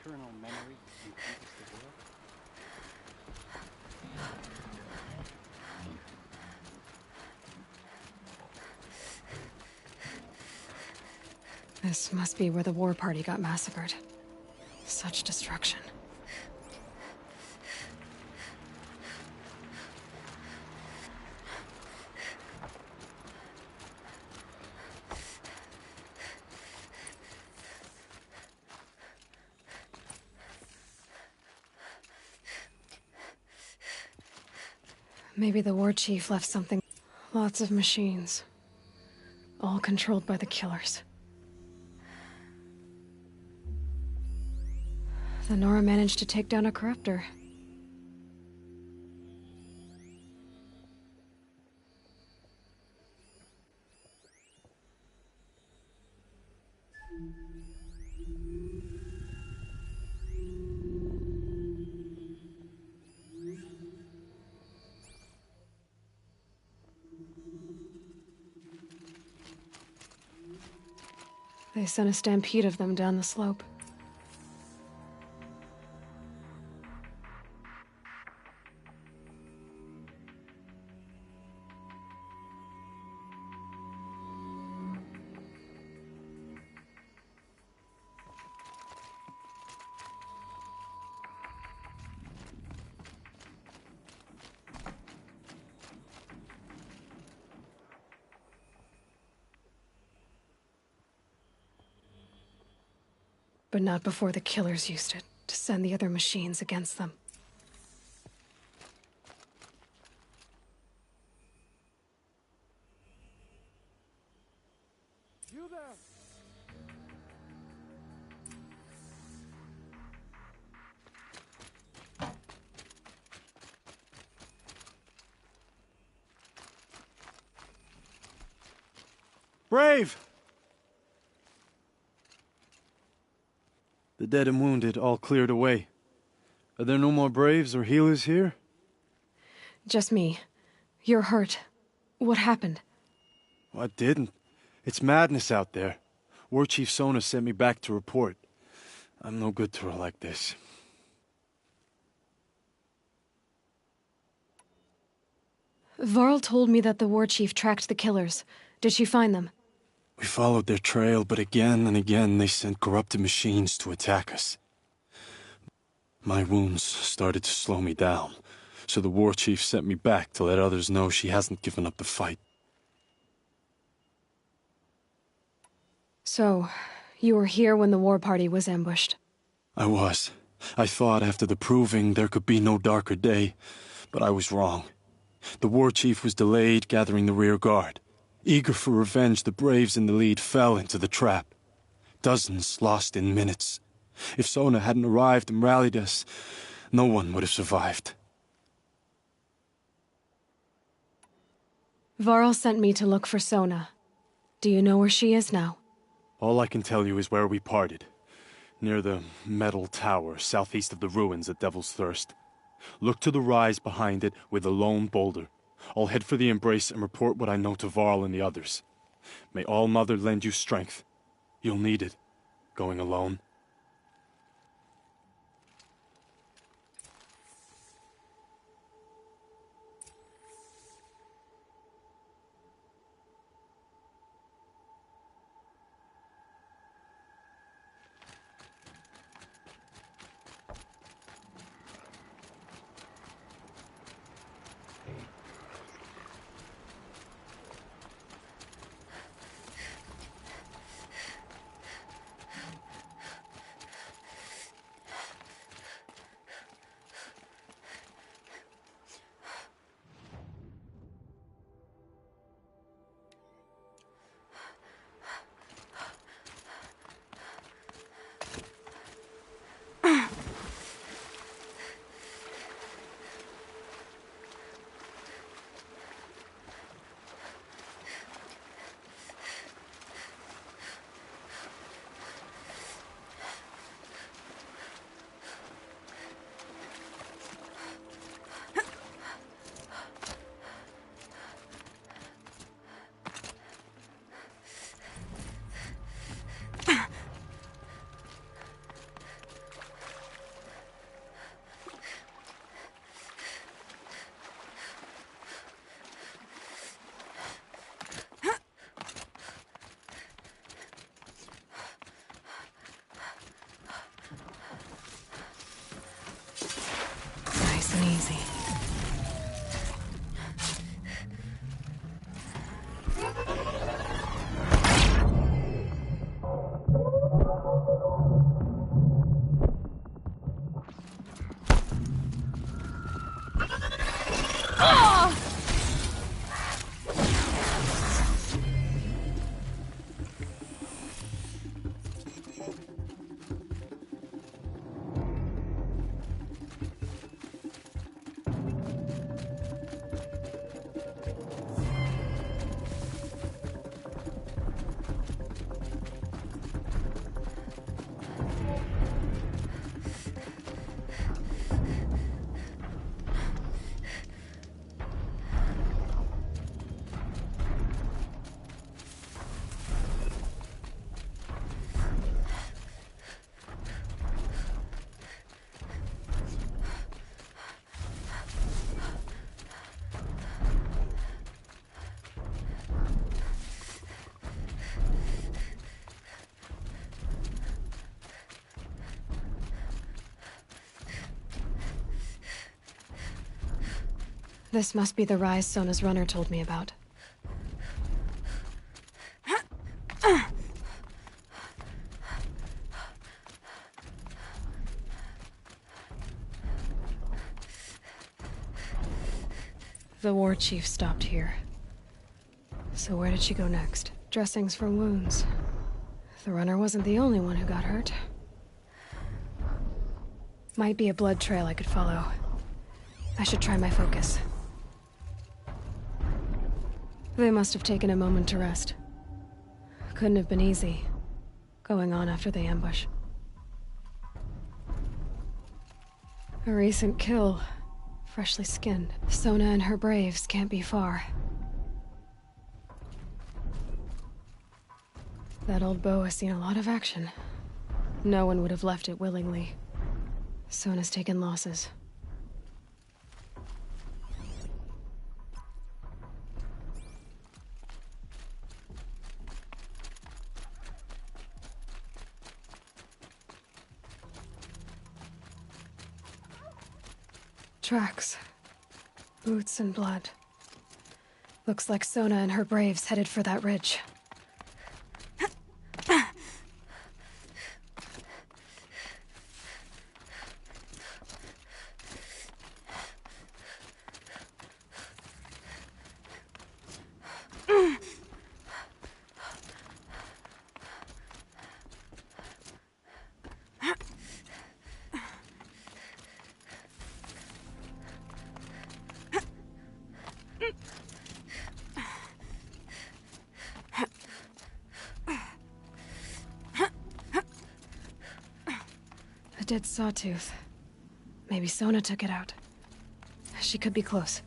eternal memory encompass the world? This must be where the war party got massacred. Such destruction. Maybe the war chief left something. Lots of machines. All controlled by the killers. The Nora managed to take down a corruptor. They sent a stampede of them down the slope. But not before the killers used it to send the other machines against them. You there! Brave! The dead and wounded all cleared away. Are there no more Braves or healers here? Just me. You're hurt. What happened? Well, I didn't. It's madness out there. War Chief Sona sent me back to report. I'm no good to her like this. Varl told me that the war chief tracked the killers. Did she find them? We followed their trail, but again and again they sent corrupted machines to attack us. My wounds started to slow me down, so the war chief sent me back to let others know she hasn't given up the fight. So, you were here when the war party was ambushed? I was. I thought after the proving there could be no darker day, but I was wrong. The war chief was delayed gathering the rear guard. Eager for revenge, the Braves in the lead fell into the trap. Dozens lost in minutes. If Sona hadn't arrived and rallied us, no one would have survived. Varl sent me to look for Sona. Do you know where she is now? All I can tell you is where we parted. Near the metal tower, southeast of the ruins at Devil's Thirst. Look to the rise behind it with a lone boulder. I'll head for the Embrace and report what I know to Varl and the others. May All Mother lend you strength. You'll need it, going alone. This must be the rise Sona's runner told me about. The war chief stopped here. So where did she go next? Dressings for wounds. The runner wasn't the only one who got hurt. Might be a blood trail I could follow. I should try my focus. They must have taken a moment to rest. Couldn't have been easy, going on after the ambush. A recent kill. Freshly skinned. Sona and her braves can't be far. That old bow has seen a lot of action. No one would have left it willingly. Sona's taken losses. Tracks. Boots and blood. Looks like Sona and her braves headed for that ridge. A dead sawtooth. Maybe Sona took it out. She could be close.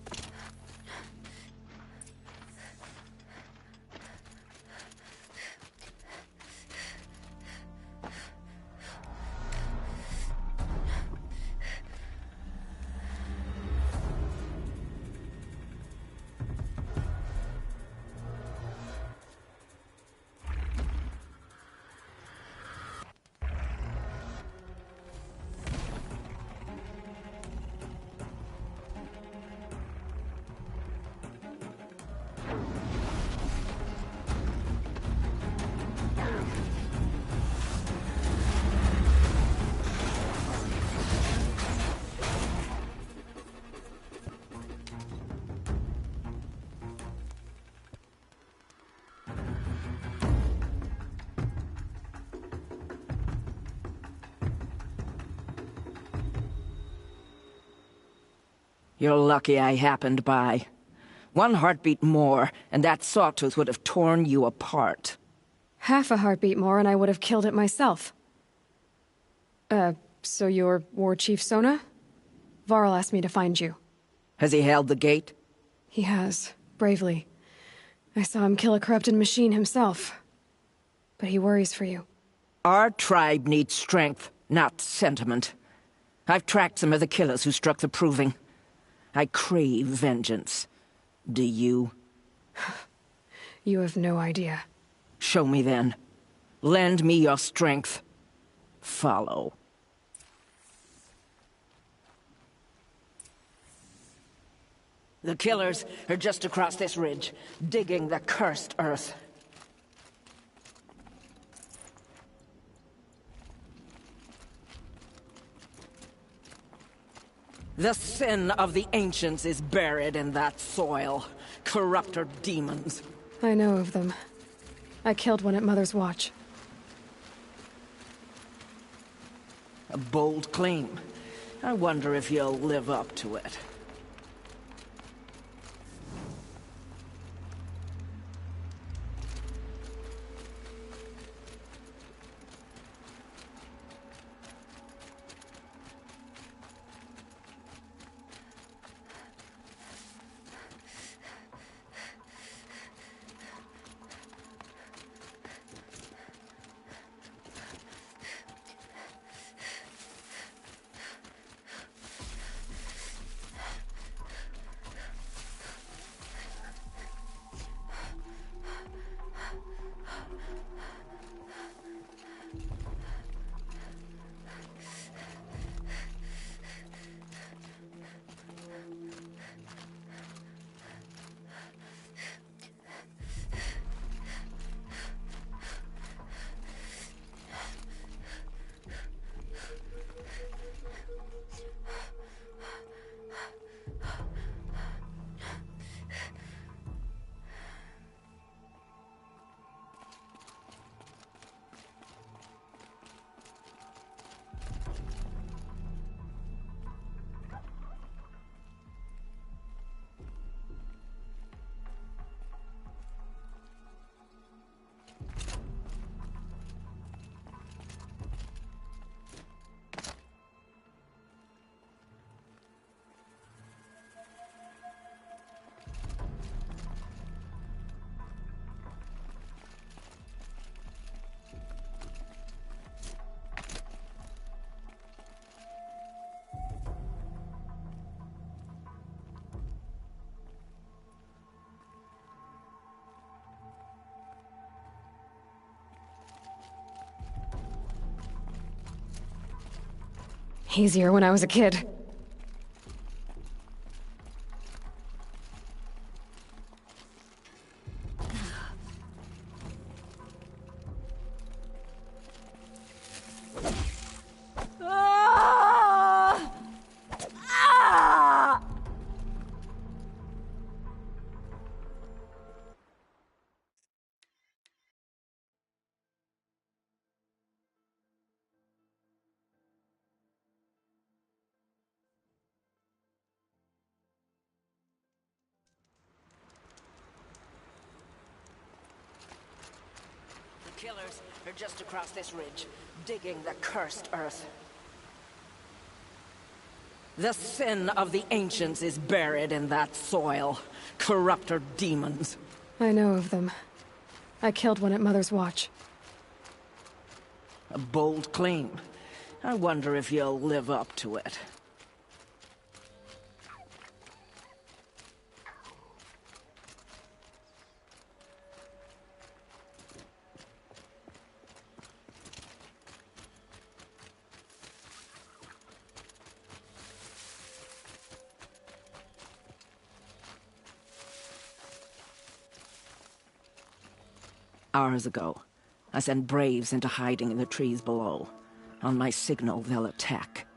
You're lucky I happened by. One heartbeat more, and that sawtooth would have torn you apart. Half a heartbeat more and I would have killed it myself. So you're War Chief Sona? Varl asked me to find you. Has he held the gate? He has, bravely. I saw him kill a corrupted machine himself. But he worries for you. Our tribe needs strength, not sentiment. I've tracked some of the killers who struck the Proving. I crave vengeance. Do you? You have no idea. Show me then. Lend me your strength. Follow. The killers are just across this ridge, digging the cursed earth. The sin of the ancients is buried in that soil. Corrupter demons. I know of them. I killed one at Mother's Watch. A bold claim. I wonder if you'll live up to it. Easier when I was a kid. The killers are just across this ridge, digging the cursed earth. The sin of the ancients is buried in that soil. Corrupter demons. I know of them. I killed one at Mother's Watch. A bold claim. I wonder if you'll live up to it. Hours ago, I sent Braves into hiding in the trees below. On my signal, they'll attack.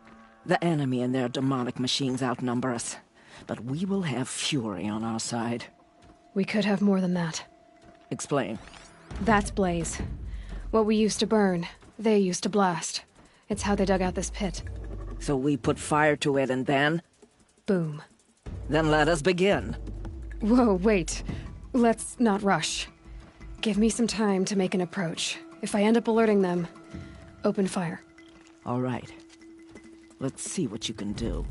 The enemy and their demonic machines outnumber us, but we will have fury on our side. We could have more than that. Explain. That's Blaze. What we used to burn, they used to blast. It's how they dug out this pit. So we put fire to it and then? Boom. Then let us begin. Whoa, wait. Let's not rush. Give me some time to make an approach. If I end up alerting them, open fire. All right. Let's see what you can do.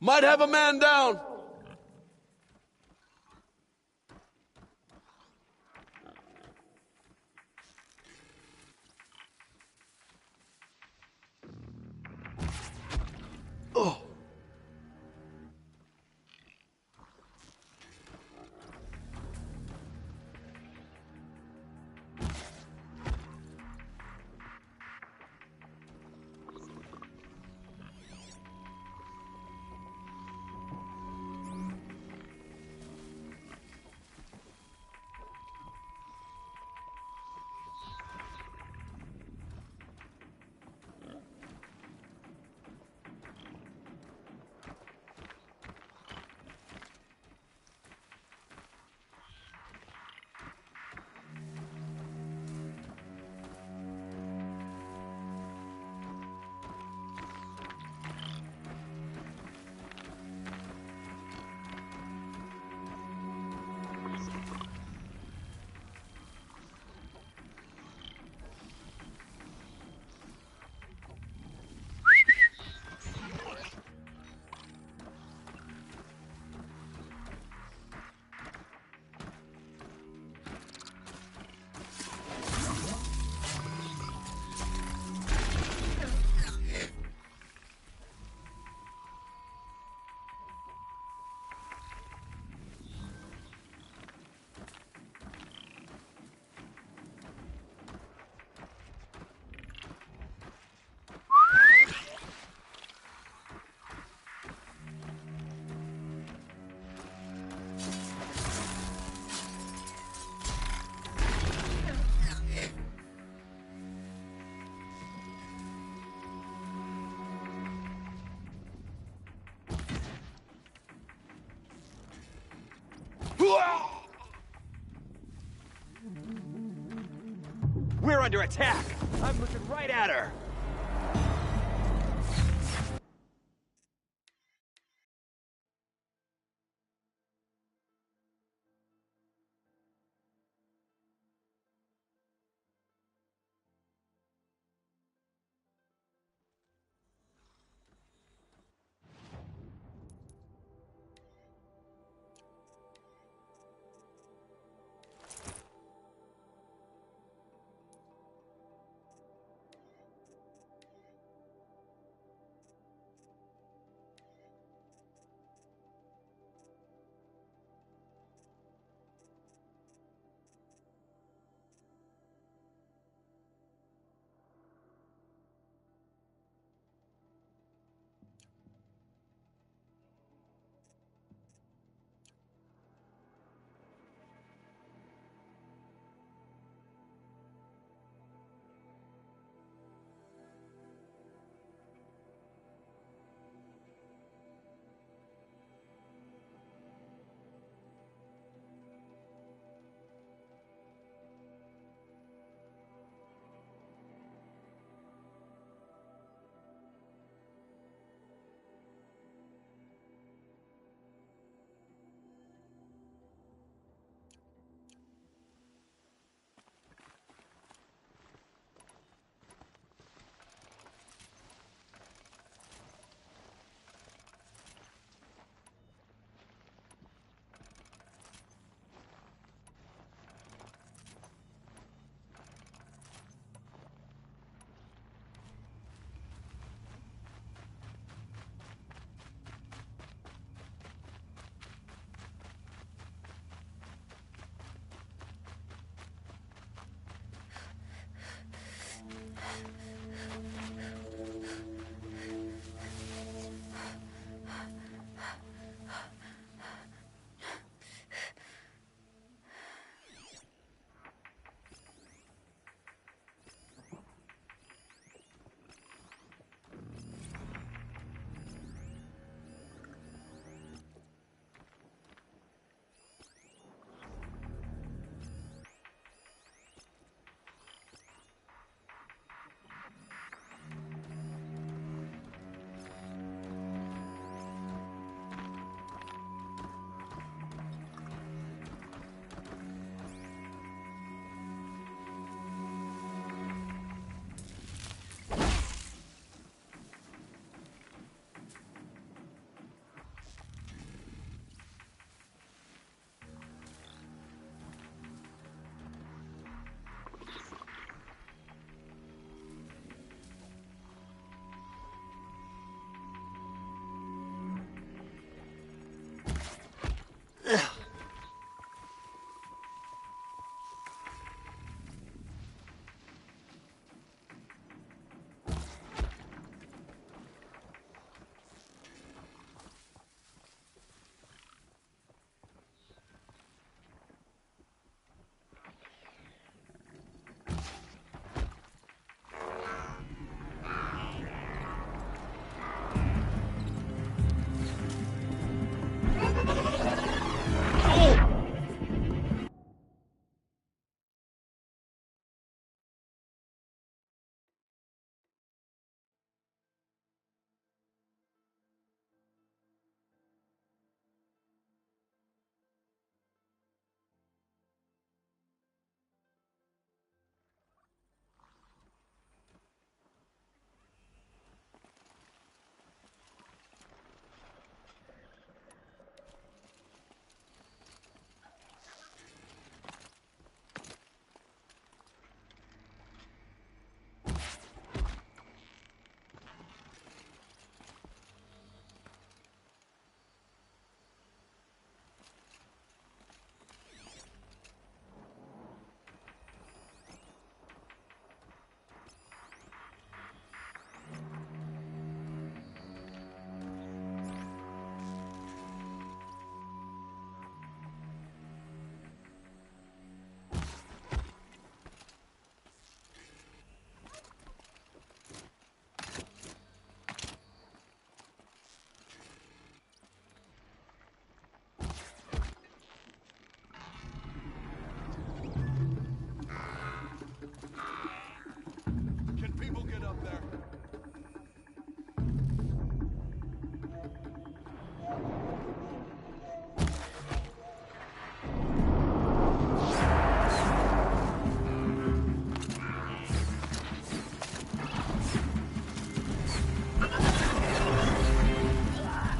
Might have a man down! Oh! We're under attack! I'm looking right at her!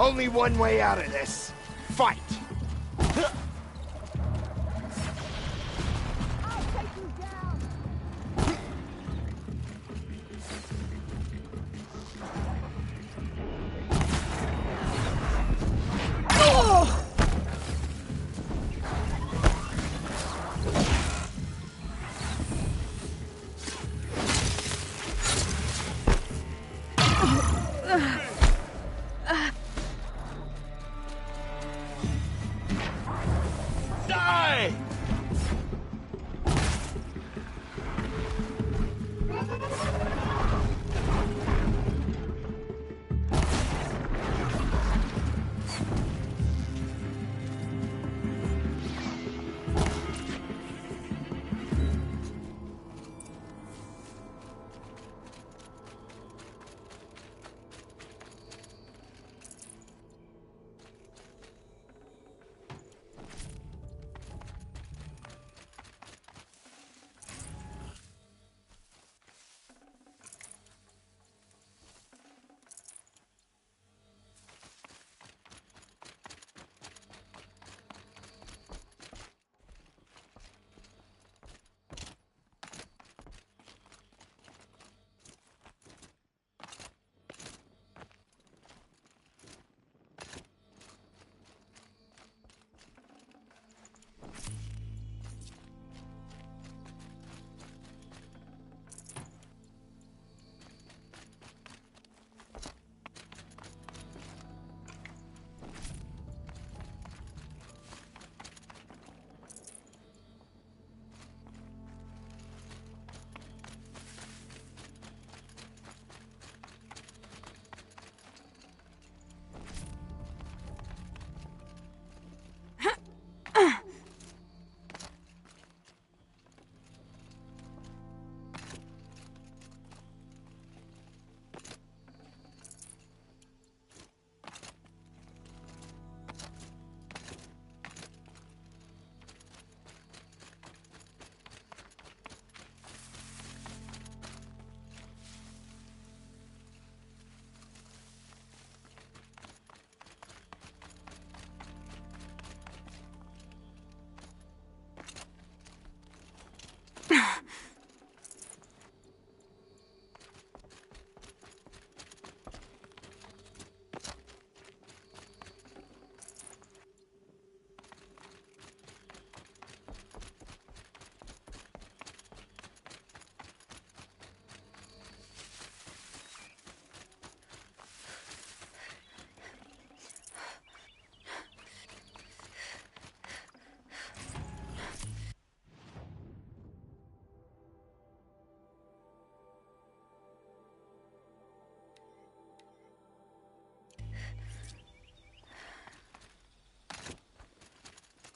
Only one way out of this. Fight! Die!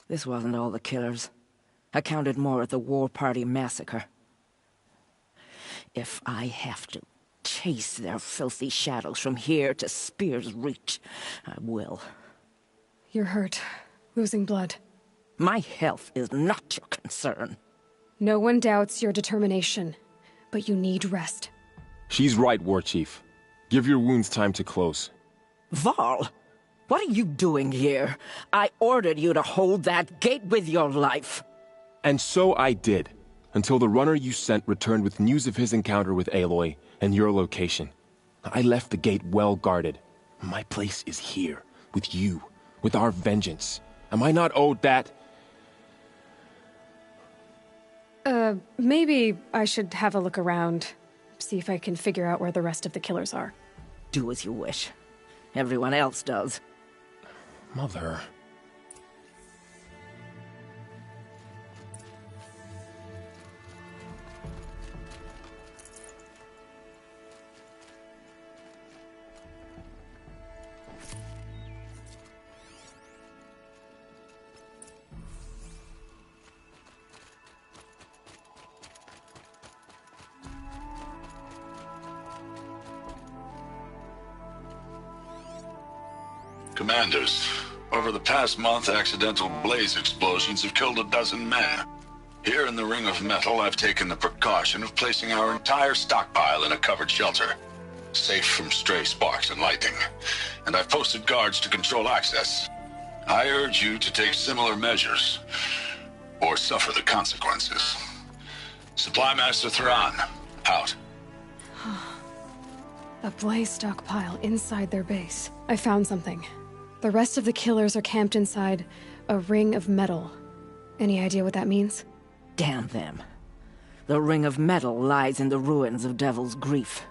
This wasn't all the killers. I counted more at the War Party massacre. If I have to chase their filthy shadows from here to Spear's Reach, I will. You're hurt. Losing blood. My health is not your concern. No one doubts your determination, but you need rest. She's right, War Chief. Give your wounds time to close. Varl, what are you doing here? I ordered you to hold that gate with your life. And so I did, until the runner you sent returned with news of his encounter with Aloy and your location. I left the gate well guarded. My place is here, with you, with our vengeance. Am I not owed that? Maybe I should have a look around. See if I can figure out where the rest of the killers are. Do as you wish. Everyone else does. Mother... Commanders, over the past month, accidental blaze explosions have killed a dozen men. Here in the Ring of Metal, I've taken the precaution of placing our entire stockpile in a covered shelter. safe from stray sparks and lightning, and I've posted guards to control access. I urge you to take similar measures, or suffer the consequences. Supply Master Thrawn, out. A blaze stockpile inside their base. I found something. The rest of the killers are camped inside a ring of metal. Any idea what that means? Damn them. The ring of metal lies in the ruins of Devil's Grief.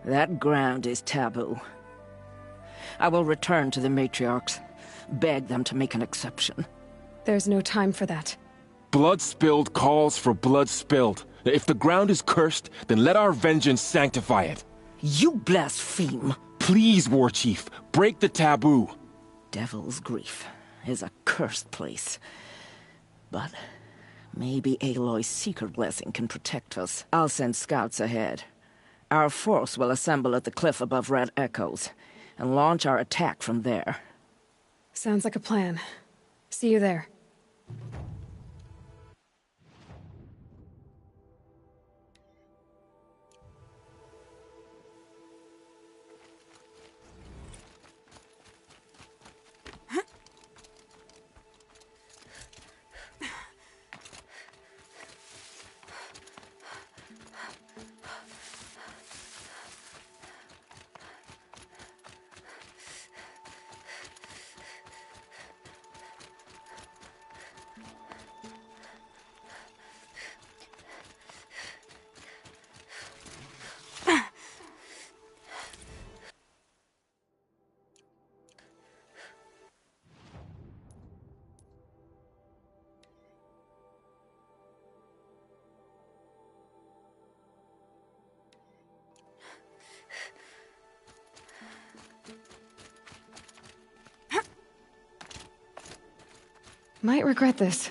That ground is taboo. I will return to the matriarchs, beg them to make an exception. There's no time for that. Blood spilled calls for blood spilled. If the ground is cursed, then let our vengeance sanctify it. You blaspheme! Please, War Chief, break the taboo. Devil's Grief is a cursed place. But maybe Aloy's secret blessing can protect us. I'll send scouts ahead. Our force will assemble at the cliff above Red Echoes, and launch our attack from there. Sounds like a plan. See you there. Might regret this.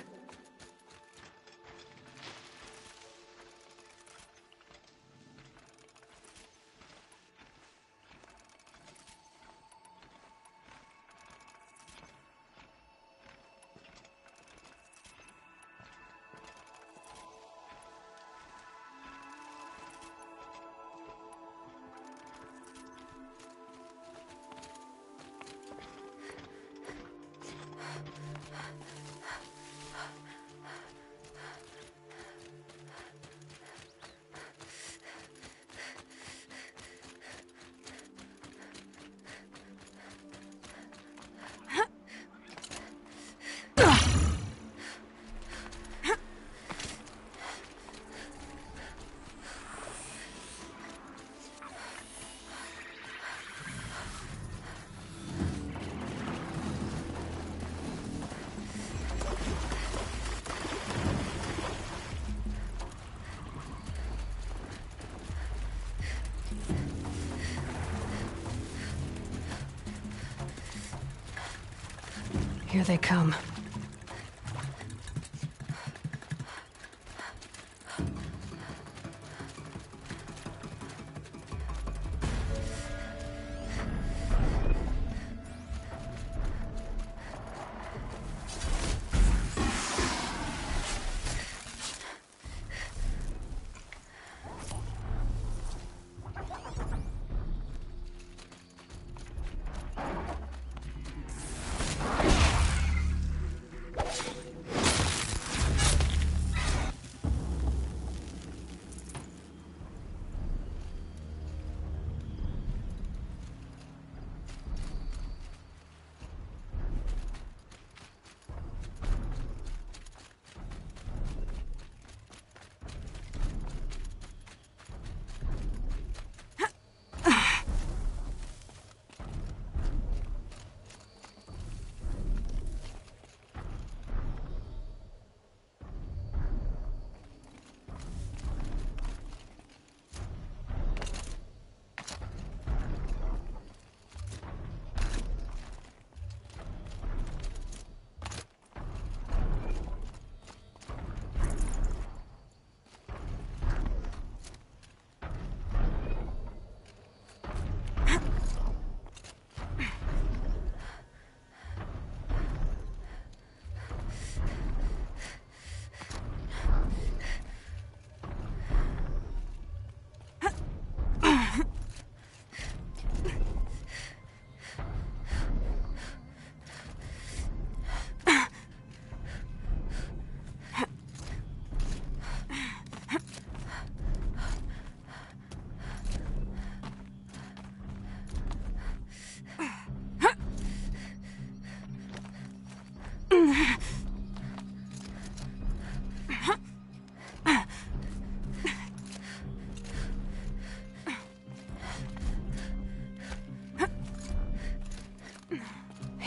Here they come.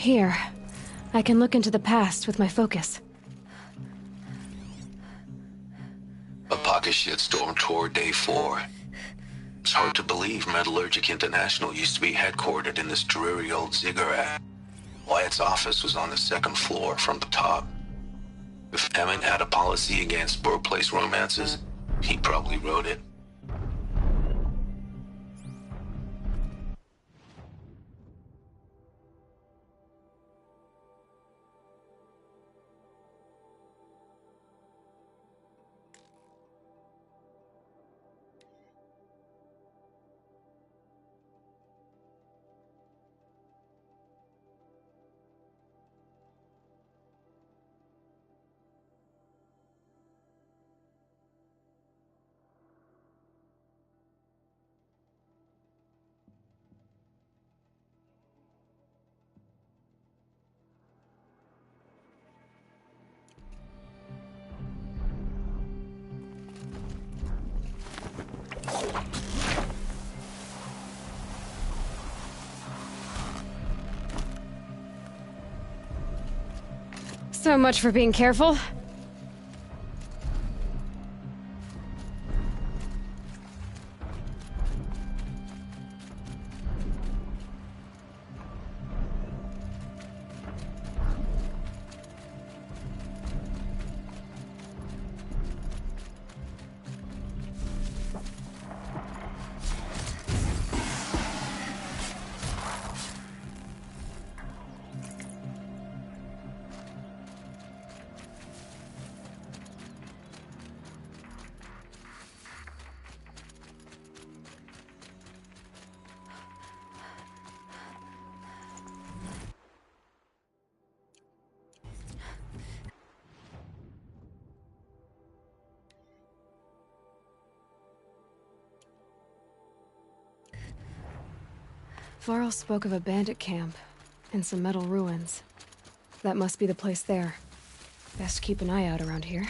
Here, I can look into the past with my focus. A pocket shitstorm toward day 4. It's hard to believe Metallurgic International used to be headquartered in this dreary old ziggurat. Wyatt's office was on the 2nd floor from the top. If Emmett had a policy against workplace romances, he probably wrote it. So much for being careful. Varl spoke of a bandit camp and some metal ruins. That must be the place there. Best keep an eye out around here.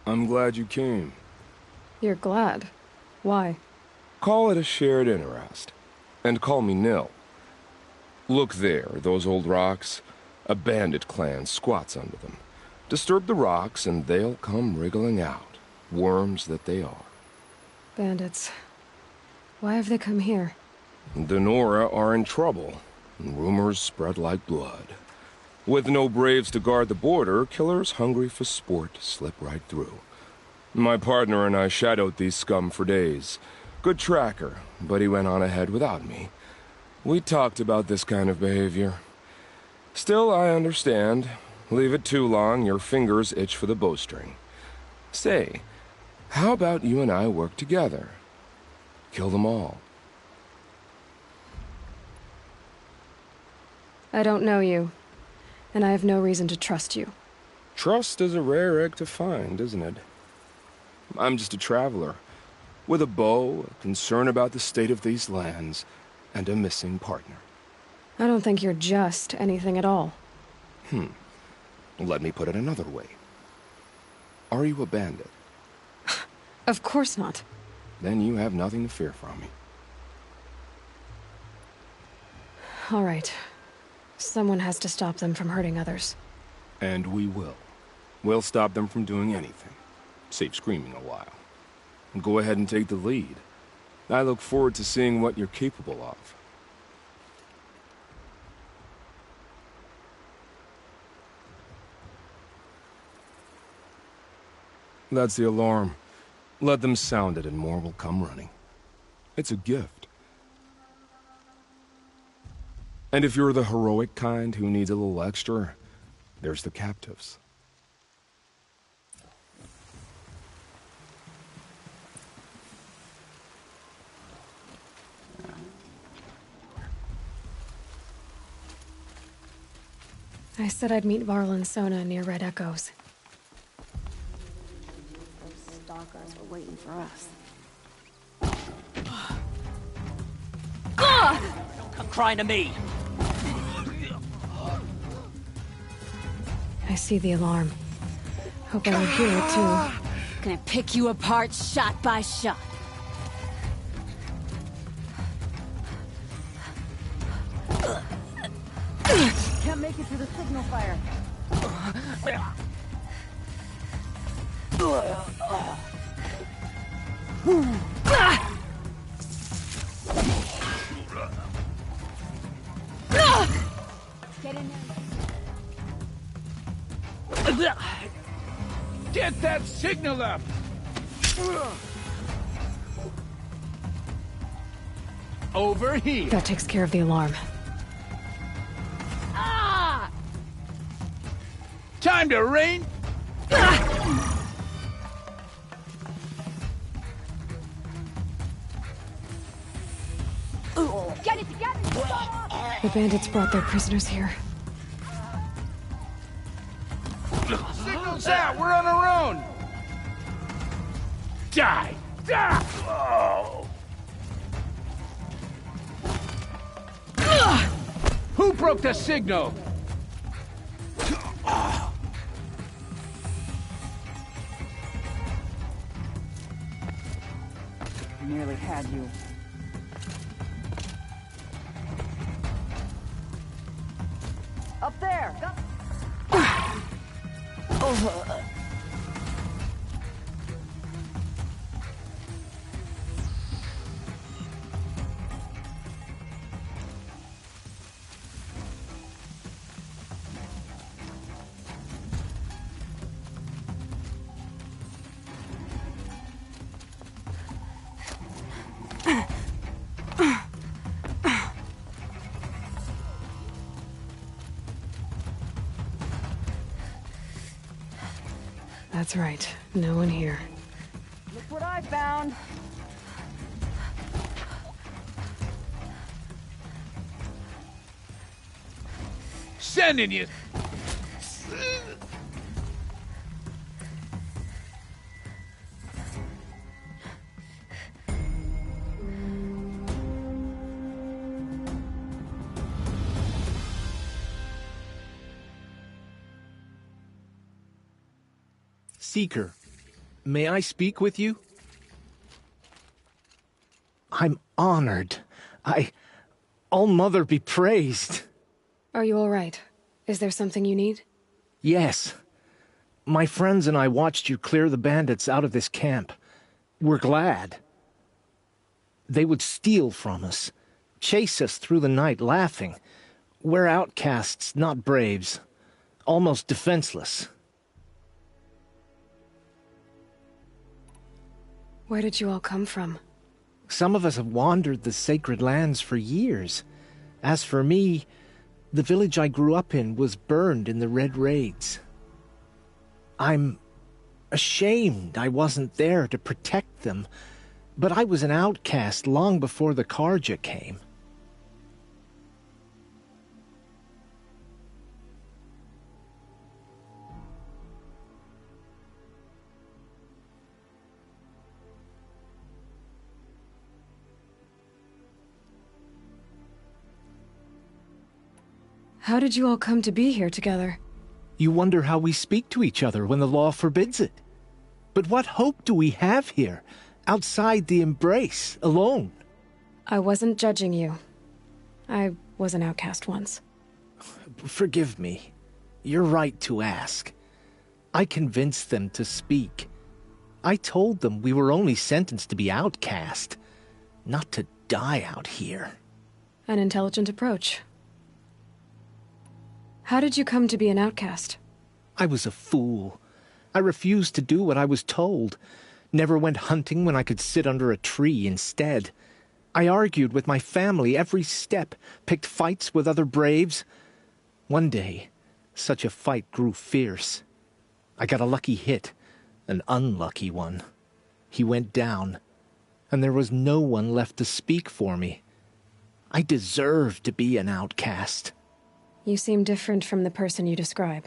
I'm glad you came. You're glad? Why? Call it a shared interest. And call me Nil. Look there, those old rocks. A bandit clan squats under them. Disturb the rocks and they'll come wriggling out. Worms that they are. Bandits. Why have they come here? The Nora are in trouble, and rumors spread like blood. With no braves to guard the border, killers hungry for sport slip right through. My partner and I shadowed these scum for days. Good tracker, but he went on ahead without me. We talked about this kind of behavior. Still, I understand. Leave it too long, your fingers itch for the bowstring. Say, how about you and I work together? Kill them all. I don't know you, and I have no reason to trust you. Trust is a rare egg to find, isn't it? I'm just a traveler, with a bow, a concern about the state of these lands, and a missing partner. I don't think you're just anything at all. Let me put it another way. Are you a bandit? Of course not. Then you have nothing to fear from me. All right. Someone has to stop them from hurting others. And we will. We'll stop them from doing anything. Save screaming a while. Go ahead and take the lead. I look forward to seeing what you're capable of. That's the alarm. Let them sound it and more will come running. It's a gift. And if you're the heroic kind who needs a little extra, there's the captives. I said I'd meet Varl and Sona near Red Echoes. Those stalkers were waiting for us. Don't come crying to me! I see the alarm. Hope I would hear it too. Gonna pick you apart shot by shot. Can't make it through the signal fire. Get in there. Get that signal up! Over here! That takes care of the alarm. Time to rain! Get it together! The bandits brought their prisoners here. Signal's out! We're on our own! Die! Die! Oh. Who broke the signal? Nearly had you. Up there! That's right. No one here. Look what I found! Sending you! Seeker, may I speak with you? I'm honored. All-Mother be praised. Are you all right? Is there something you need? Yes. My friends and I watched you clear the bandits out of this camp. We're glad. They would steal from us, chase us through the night laughing. We're outcasts, not braves. Almost defenseless. Where did you all come from? Some of us have wandered the sacred lands for years. As for me, the village I grew up in was burned in the Red Raids. I'm ashamed I wasn't there to protect them, but I was an outcast long before the Carja came. How did you all come to be here together? You wonder how we speak to each other when the law forbids it. But what hope do we have here, outside the embrace, alone? I wasn't judging you. I was an outcast once. Forgive me. You're right to ask. I convinced them to speak. I told them we were only sentenced to be outcast, not to die out here. An intelligent approach. How did you come to be an outcast? I was a fool. I refused to do what I was told. Never went hunting when I could sit under a tree instead. I argued with my family every step, picked fights with other braves. One day, such a fight grew fierce. I got a lucky hit, an unlucky one. He went down, and there was no one left to speak for me. I deserved to be an outcast. You seem different from the person you describe.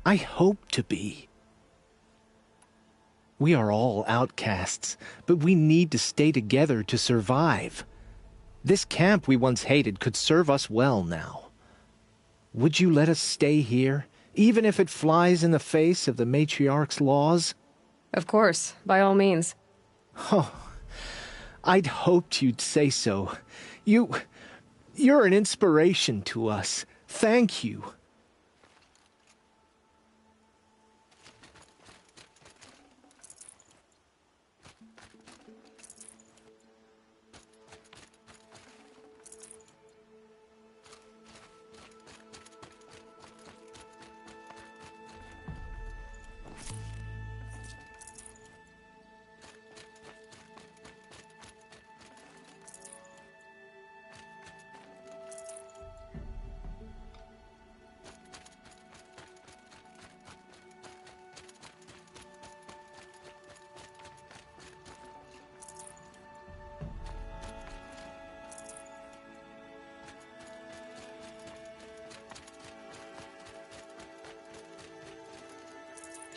I hope to be. We are all outcasts, but we need to stay together to survive. This camp we once hated could serve us well now. Would you let us stay here, even if it flies in the face of the Matriarch's laws? Of course, by all means. Oh, I'd hoped you'd say so. You're an inspiration to us. Thank you.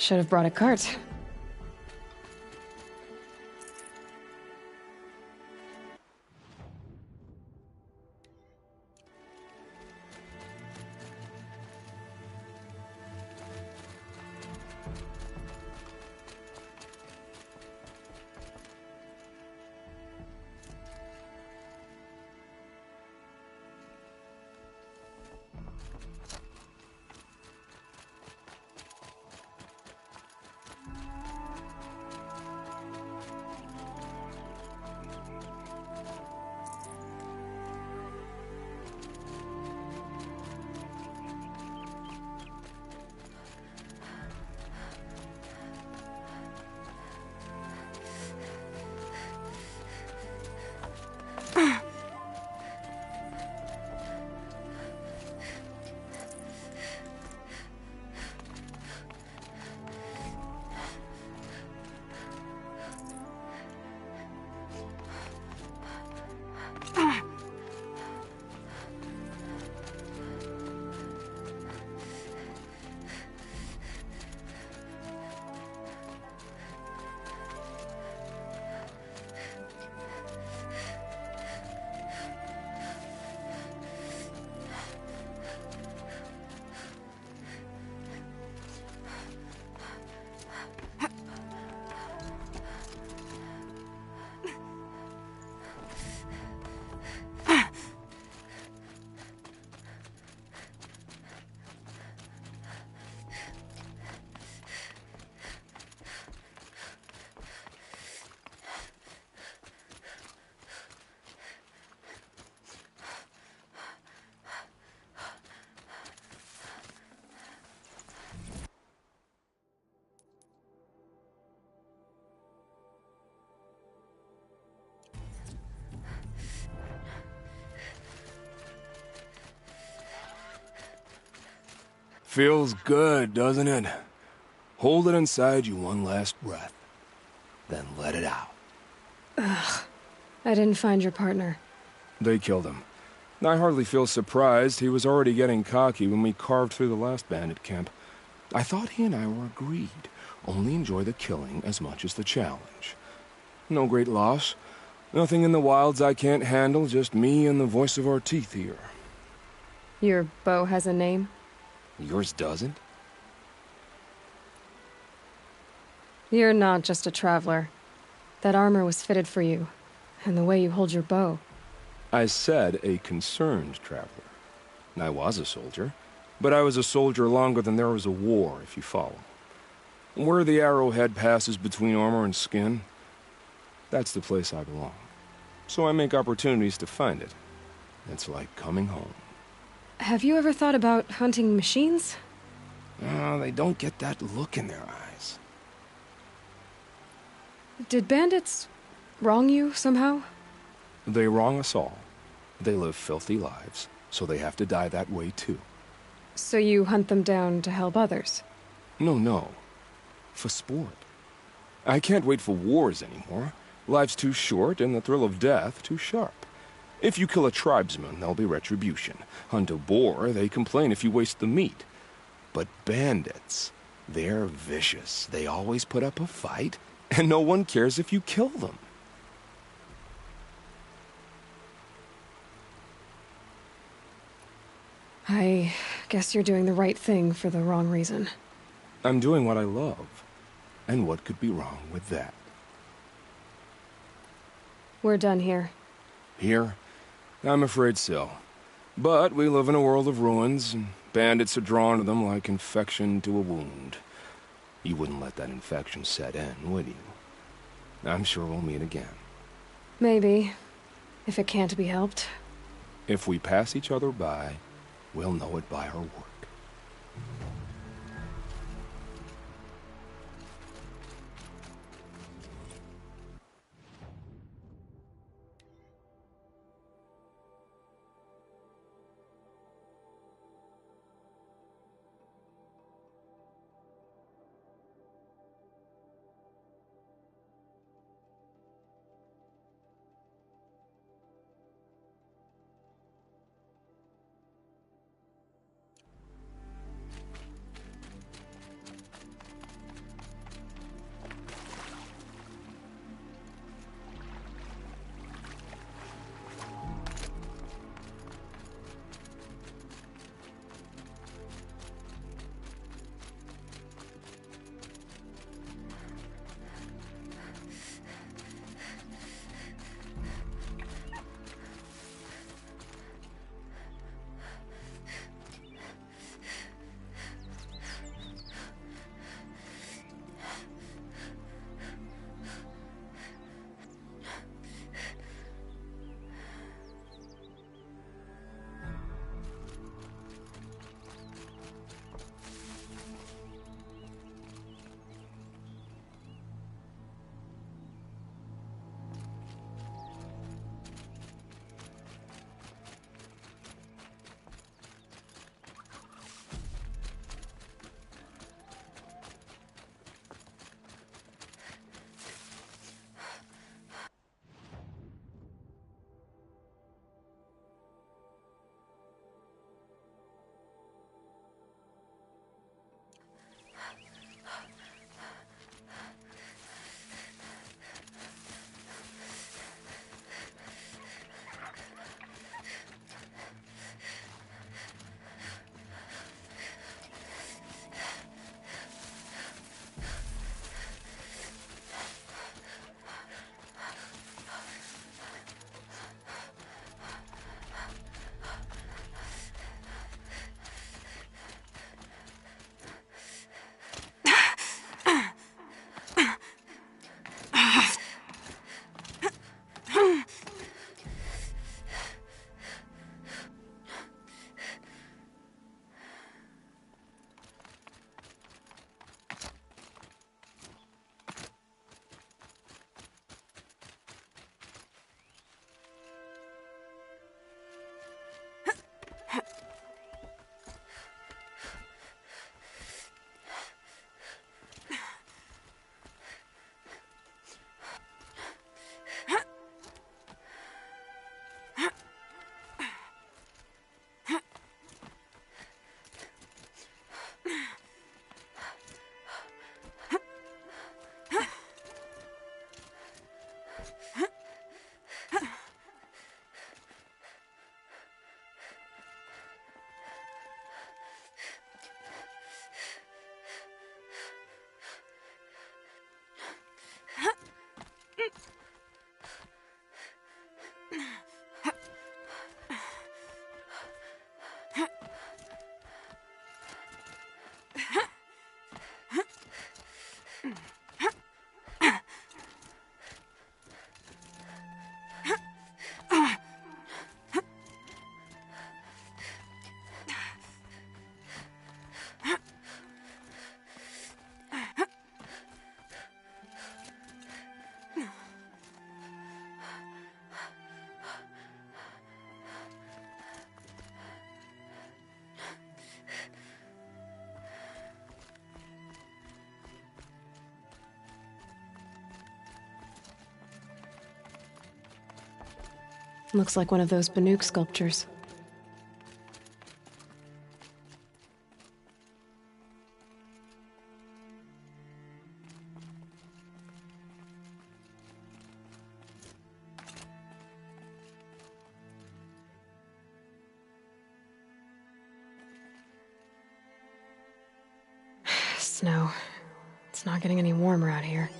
Should have brought a cart. Feels good, doesn't it? Hold it inside you one last breath. Then let it out. Ugh. I didn't find your partner. They killed him. I hardly feel surprised. He was already getting cocky when we carved through the last bandit camp. I thought he and I were agreed. Only enjoy the killing as much as the challenge. No great loss. Nothing in the wilds I can't handle, just me and the voice of our teeth here. Your bow has a name? Yours doesn't? You're not just a traveler. That armor was fitted for you, and the way you hold your bow. I said a concerned traveler. I was a soldier, but I was a soldier longer than there was a war, if you follow. Where the arrowhead passes between armor and skin, that's the place I belong. So I make opportunities to find it. It's like coming home. Have you ever thought about hunting machines? They don't get that look in their eyes. Did bandits wrong you somehow? They wrong us all. They live filthy lives, so they have to die that way too. So you hunt them down to help others? No. For sport. I can't wait for wars anymore. Life's too short and the thrill of death too sharp. If you kill a tribesman, there'll be retribution. Hunt a boar, they complain if you waste the meat. But bandits, they're vicious. They always put up a fight, and no one cares if you kill them. I guess you're doing the right thing for the wrong reason. I'm doing what I love. And what could be wrong with that? We're done here. Here? I'm afraid so. But we live in a world of ruins, and bandits are drawn to them like infection to a wound. You wouldn't let that infection set in, would you? I'm sure we'll meet again. Maybe. If it can't be helped. If we pass each other by, we'll know it by our work. Looks like one of those Banuk sculptures. Snow. It's not getting any warmer out here.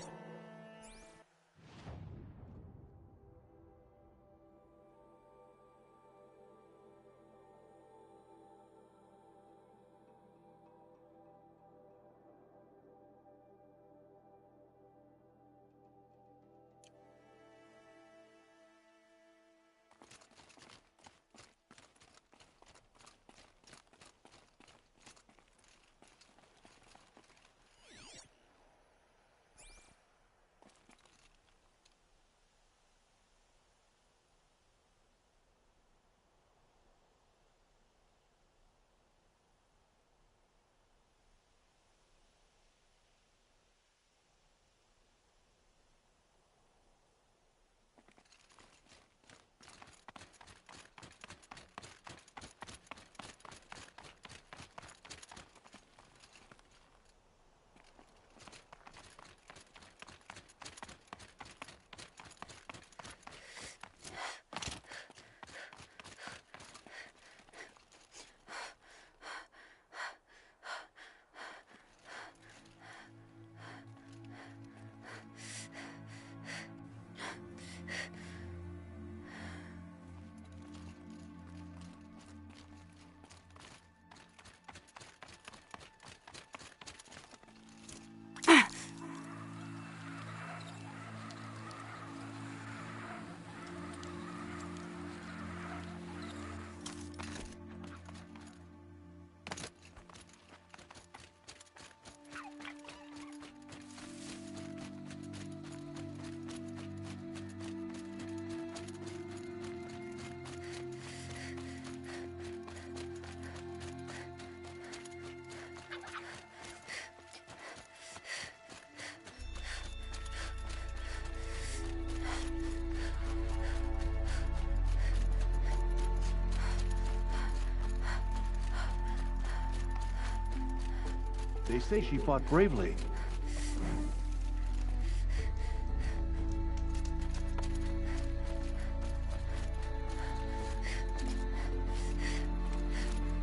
They say she fought bravely.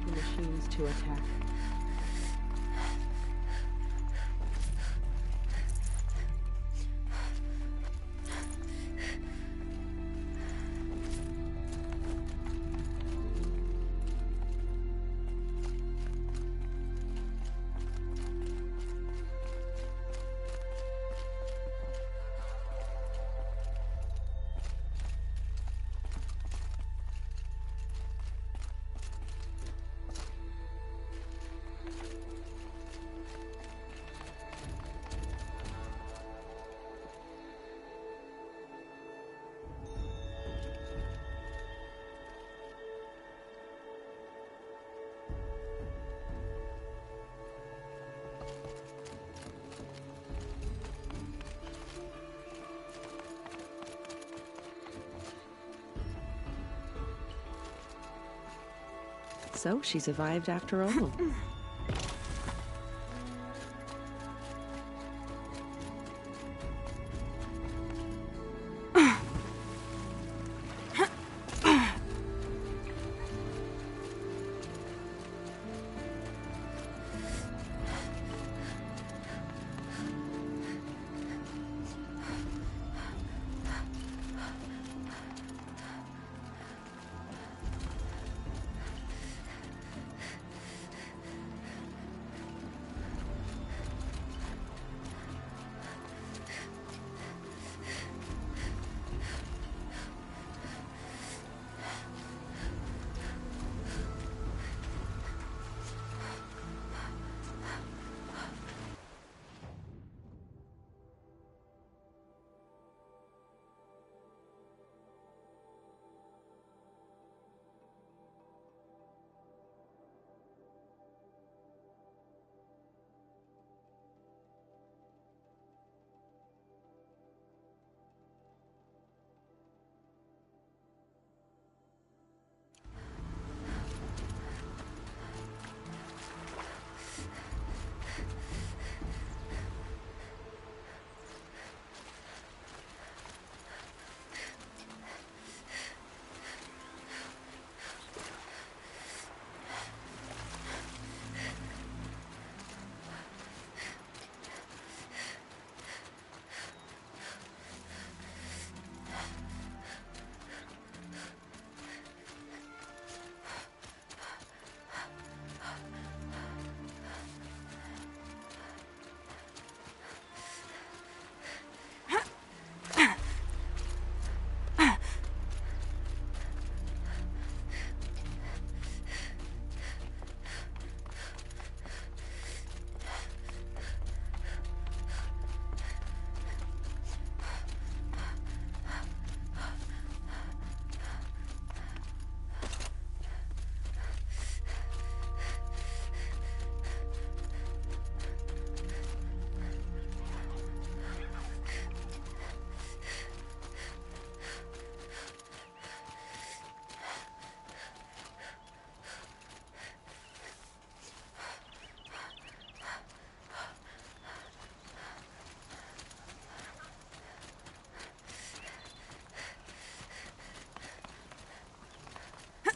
The machines to attack. So she survived after all.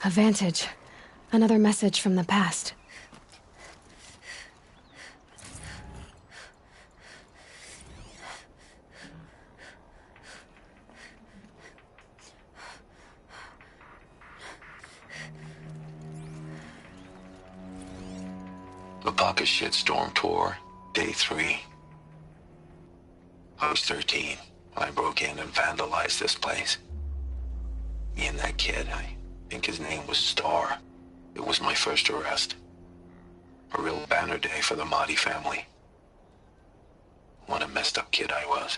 A Vantage. Another message from the past. The Baka Shitstorm Tour, Day 3. I was 13 when I broke in and vandalized this place. Me and that kid, I think his name was Star. It was my first arrest. A real banner day for the Mahdi family. What a messed up kid I was.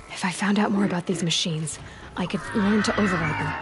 If I found out more about these machines, I could learn to override them.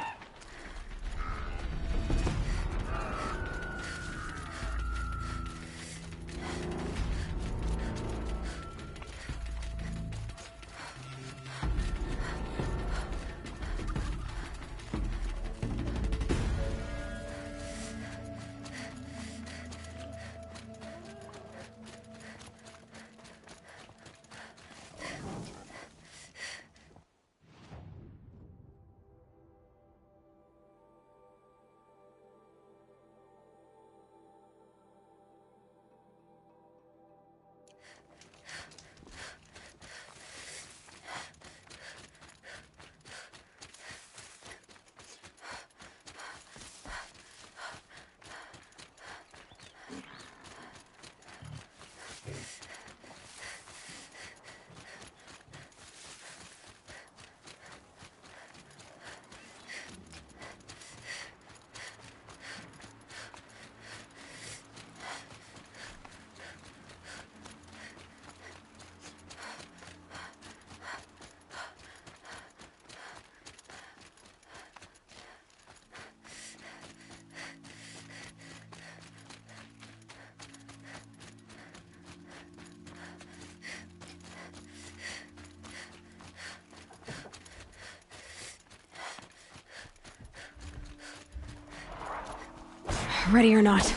Ready or not.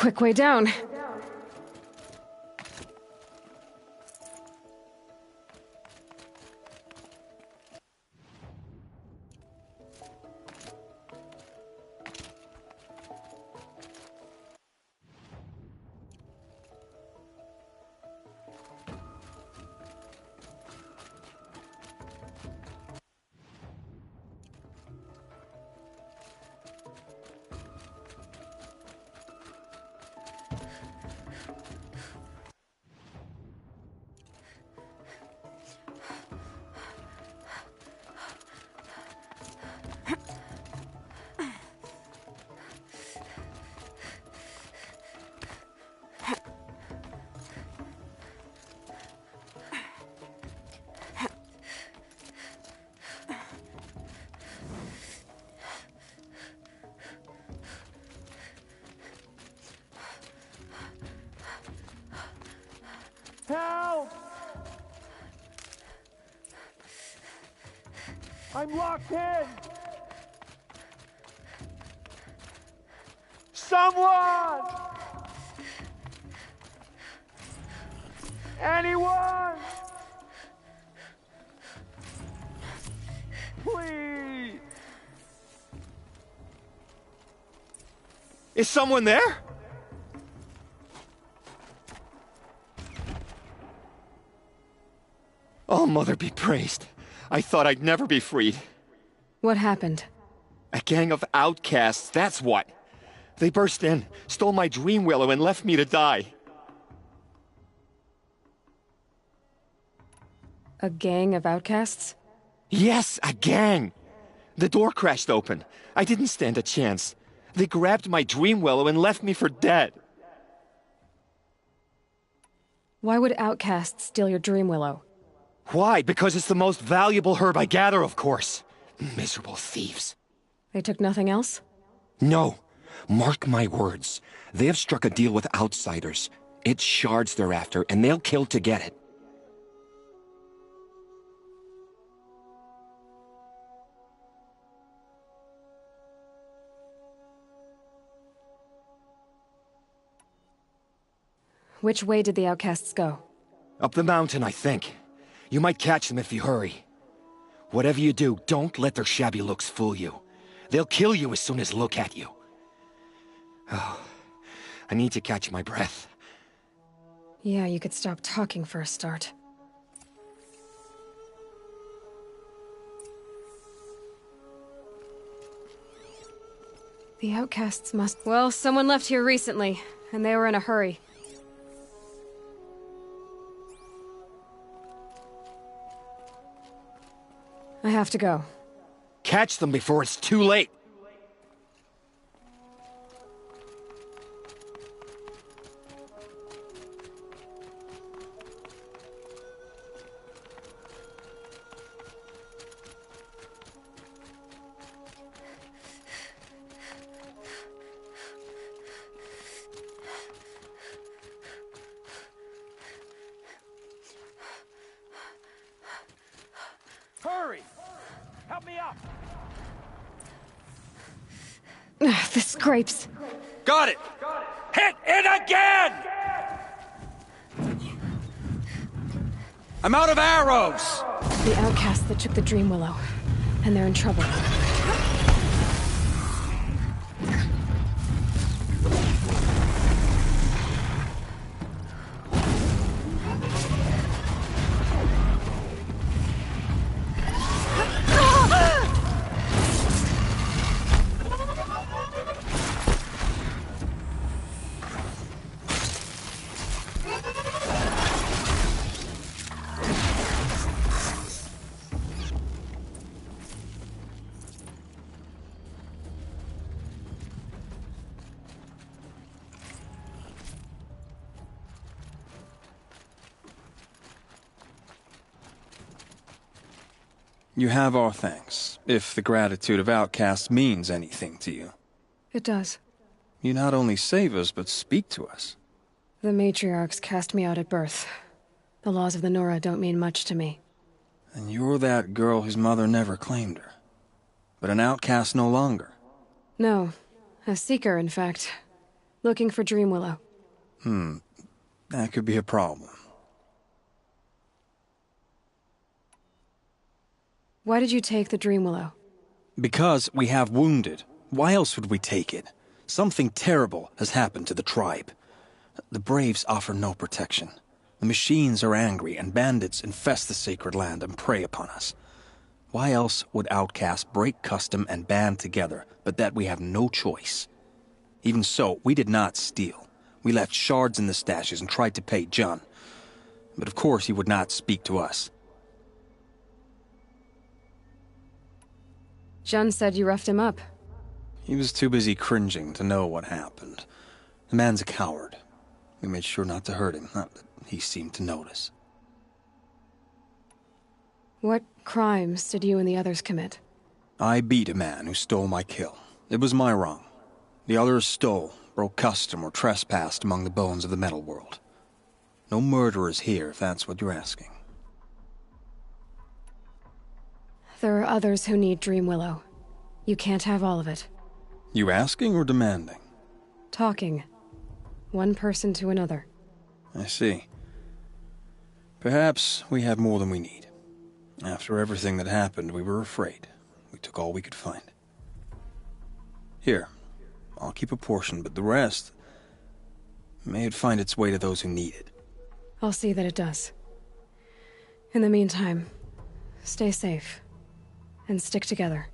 quick way down. Help! I'm locked in! Someone! Anyone! Please! Is someone there? Oh, Mother be praised. I thought I'd never be freed. What happened? A gang of outcasts, that's what. They burst in, stole my dream willow, and left me to die. A gang of outcasts? Yes, a gang! The door crashed open. I didn't stand a chance. They grabbed my dream willow and left me for dead. Why would outcasts steal your dream willow? Why? Because it's the most valuable herb I gather, of course. Miserable thieves. They took nothing else? No. Mark my words. They have struck a deal with outsiders. It's shards they're after, and they'll kill to get it. Which way did the outcasts go? Up the mountain, I think. You might catch them if you hurry. Whatever you do, don't let their shabby looks fool you. They'll kill you as soon as look at you. Oh, I need to catch my breath. Yeah, you could stop talking for a start. The outcasts must... Well, someone left here recently, and they were in a hurry. I have to go. Catch them before it's too late. Hurry! Help me up! Ugh, the scrapes. Got it! Hit it again! I'm out of arrows! The outcasts that took the Dream Willow. And they're in trouble. You have our thanks, if the gratitude of outcasts means anything to you. It does. You not only save us, but speak to us. The matriarchs cast me out at birth. The laws of the Nora don't mean much to me. And you're that girl whose mother never claimed her. But an outcast no longer. No. A seeker, in fact. Looking for Dreamwillow. That could be a problem. Why did you take the Dreamwillow? Because we have wounded. Why else would we take it? Something terrible has happened to the tribe. The Braves offer no protection. The machines are angry, and bandits infest the sacred land and prey upon us. Why else would outcasts break custom and band together, but that we have no choice? Even so, we did not steal. We left shards in the stashes and tried to pay John. But of course he would not speak to us. Jun said you roughed him up. He was too busy cringing to know what happened. The man's a coward. We made sure not to hurt him, not that he seemed to notice. What crimes did you and the others commit? I beat a man who stole my kill. It was my wrong. The others stole, broke custom, or trespassed among the bones of the metal world. No murderers here, if that's what you're asking. There are others who need Dreamwillow. You can't have all of it. You asking or demanding? Talking. One person to another. I see. Perhaps we have more than we need. After everything that happened, we were afraid. We took all we could find. Here, I'll keep a portion, but the rest... may it find its way to those who need it. I'll see that it does. In the meantime, stay safe. And stick together.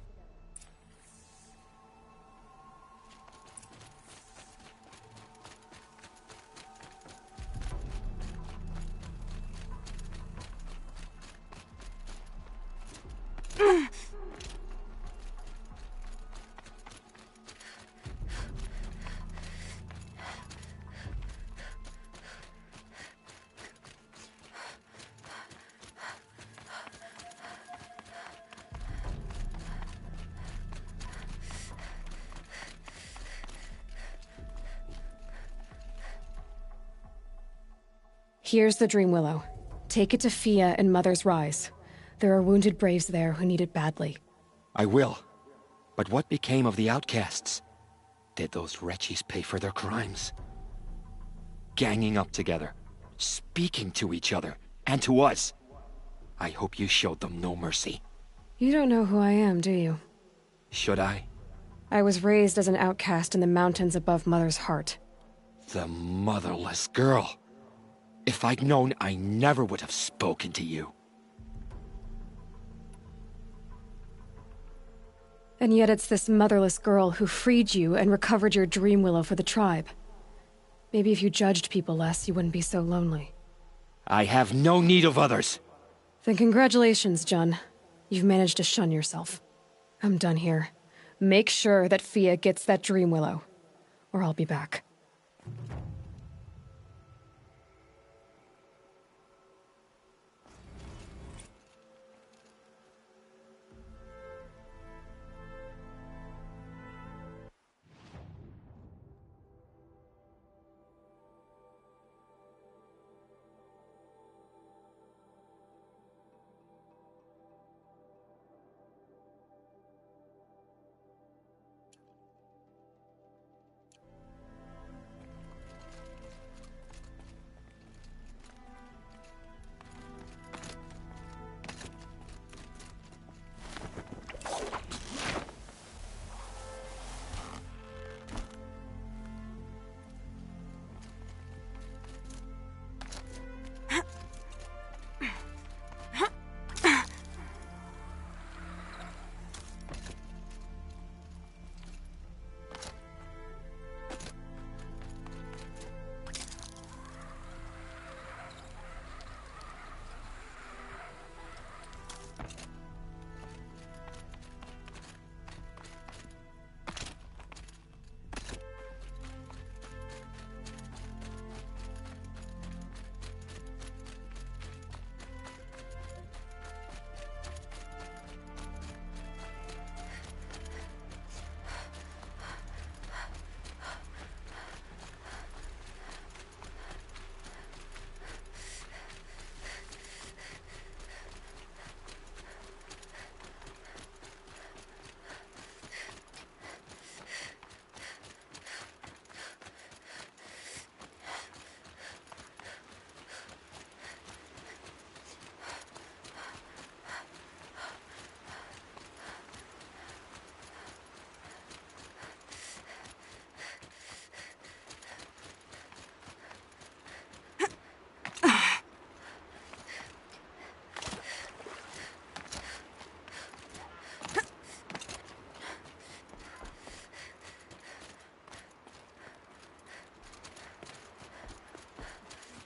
Here's the Dreamwillow. Take it to Fia and Mother's Rise. There are wounded Braves there who need it badly. I will. But what became of the outcasts? Did those wretches pay for their crimes? Ganging up together, speaking to each other, and to us. I hope you showed them no mercy. You don't know who I am, do you? Should I? I was raised as an outcast in the mountains above Mother's Heart. The motherless girl. If I'd known, I never would have spoken to you. And yet it's this motherless girl who freed you and recovered your Dreamwillow for the tribe. Maybe if you judged people less, you wouldn't be so lonely. I have no need of others. Then congratulations, Jun. You've managed to shun yourself. I'm done here. Make sure that Fia gets that Dreamwillow, or I'll be back.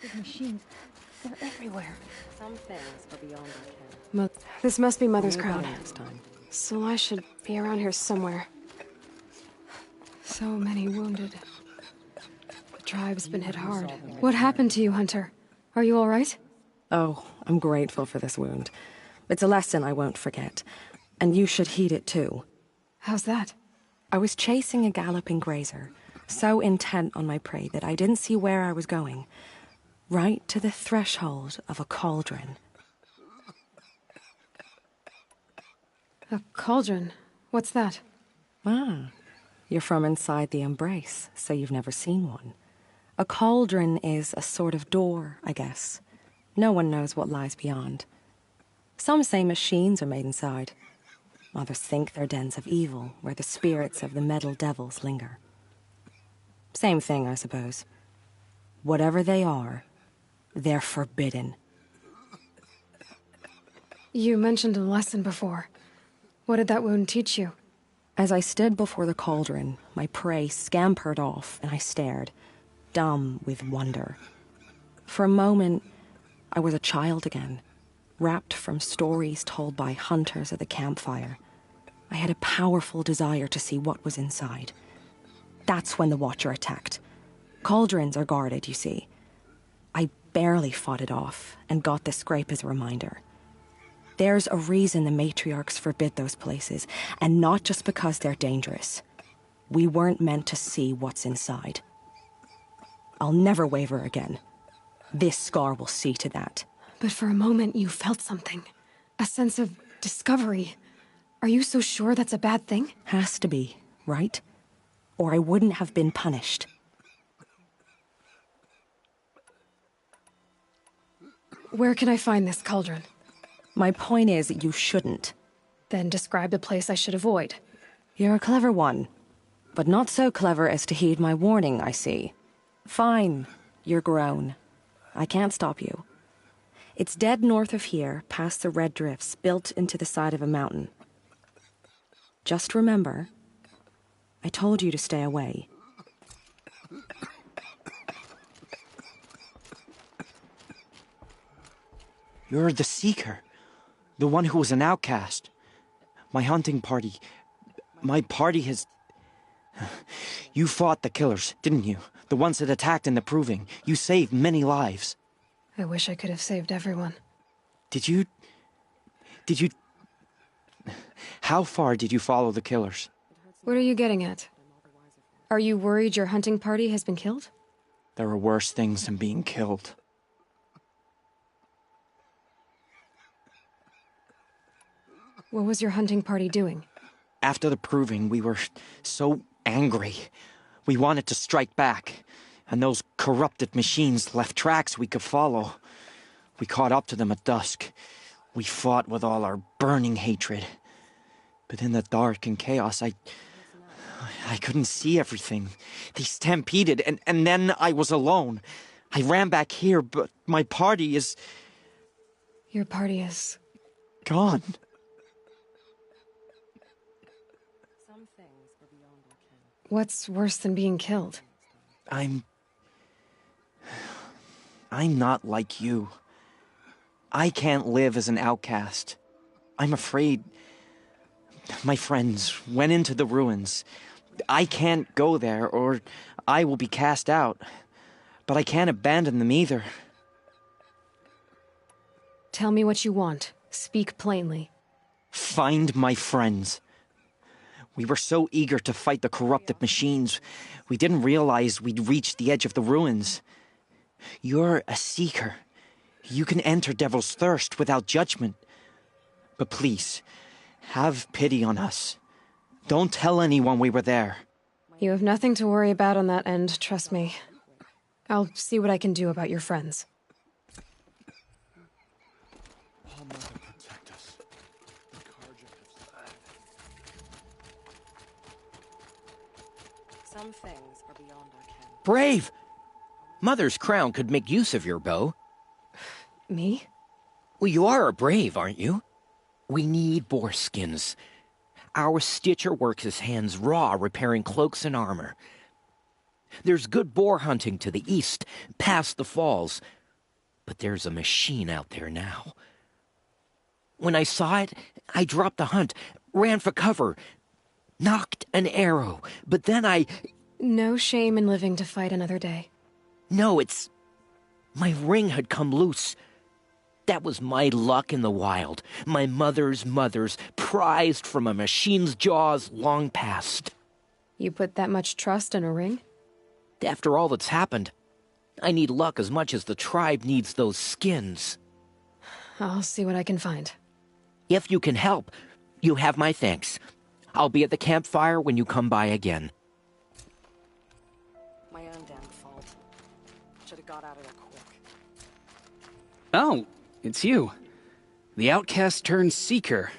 These machines, they're everywhere. Some things are beyond our ken. This must be Mother's Maybe crowd. next time. So I should be around here somewhere. So many wounded. The tribe's been hit hard. What happened to you, Hunter? Are you all right? Oh, I'm grateful for this wound. It's a lesson I won't forget. And you should heed it too. How's that? I was chasing a galloping grazer, so intent on my prey that I didn't see where I was going. Right to the threshold of a cauldron. A cauldron? What's that? Ah, you're from inside the Embrace, so you've never seen one. A cauldron is a sort of door, I guess. No one knows what lies beyond. Some say machines are made inside. Others think they're dens of evil, where the spirits of the metal devils linger. Same thing, I suppose. Whatever they are, they're forbidden. You mentioned a lesson before. What did that wound teach you? As I stood before the cauldron, my prey scampered off, and I stared, dumb with wonder. For a moment, I was a child again, wrapped from stories told by hunters at the campfire. I had a powerful desire to see what was inside. That's when the Watcher attacked. Cauldrons are guarded, you see. I barely fought it off, and got this scrape as a reminder. There's a reason the matriarchs forbid those places, and not just because they're dangerous. We weren't meant to see what's inside. I'll never waver again. This scar will see to that. But for a moment you felt something. A sense of discovery. Are you so sure that's a bad thing? Has to be, right? Or I wouldn't have been punished. Where can I find this cauldron? My point is, you shouldn't. Then describe the place I should avoid. You're a clever one. But not so clever as to heed my warning, I see. Fine, you're grown. I can't stop you. It's dead north of here, past the red drifts, built into the side of a mountain. Just remember, I told you to stay away. You're the Seeker. The one who was an outcast. My hunting party. My party has... You fought the killers, didn't you? The ones that attacked in the Proving. You saved many lives. I wish I could have saved everyone. Did you... How far did you follow the killers? What are you getting at? Are you worried your hunting party has been killed? There are worse things than being killed. What was your hunting party doing? After the Proving, we were so angry. We wanted to strike back, and those corrupted machines left tracks we could follow. We caught up to them at dusk. We fought with all our burning hatred. But in the dark and chaos, I couldn't see everything. They stampeded, and then I was alone. I ran back here, but my party is... Your party is... gone. What's worse than being killed? I'm not like you. I can't live as an outcast. I'm afraid... My friends went into the ruins. I can't go there, or I will be cast out. But I can't abandon them either. Tell me what you want. Speak plainly. Find my friends. We were so eager to fight the corrupted machines, we didn't realize we'd reached the edge of the ruins. You're a Seeker. You can enter Devil's Thirst without judgment. But please, have pity on us. Don't tell anyone we were there. You have nothing to worry about on that end, trust me. I'll see what I can do about your friends. Some things are beyond our ken. Brave! Mother's crown could make use of your bow. Me? Well, you are a brave, aren't you? We need boar skins. Our stitcher works his hands raw repairing cloaks and armor. There's good boar hunting to the east, past the falls. But there's a machine out there now. When I saw it, I dropped the hunt, ran for cover, knocked an arrow, but then I... No shame in living to fight another day. No, it's... My ring had come loose. That was my luck in the wild. My mother's prized from a machine's jaws long past. You put that much trust in a ring? After all that's happened, I need luck as much as the tribe needs those skins. I'll see what I can find. If you can help, you have my thanks. I'll be at the campfire when you come by again. My own damn fault. Should have got out of there quick. Oh, it's you. The outcast turned seeker.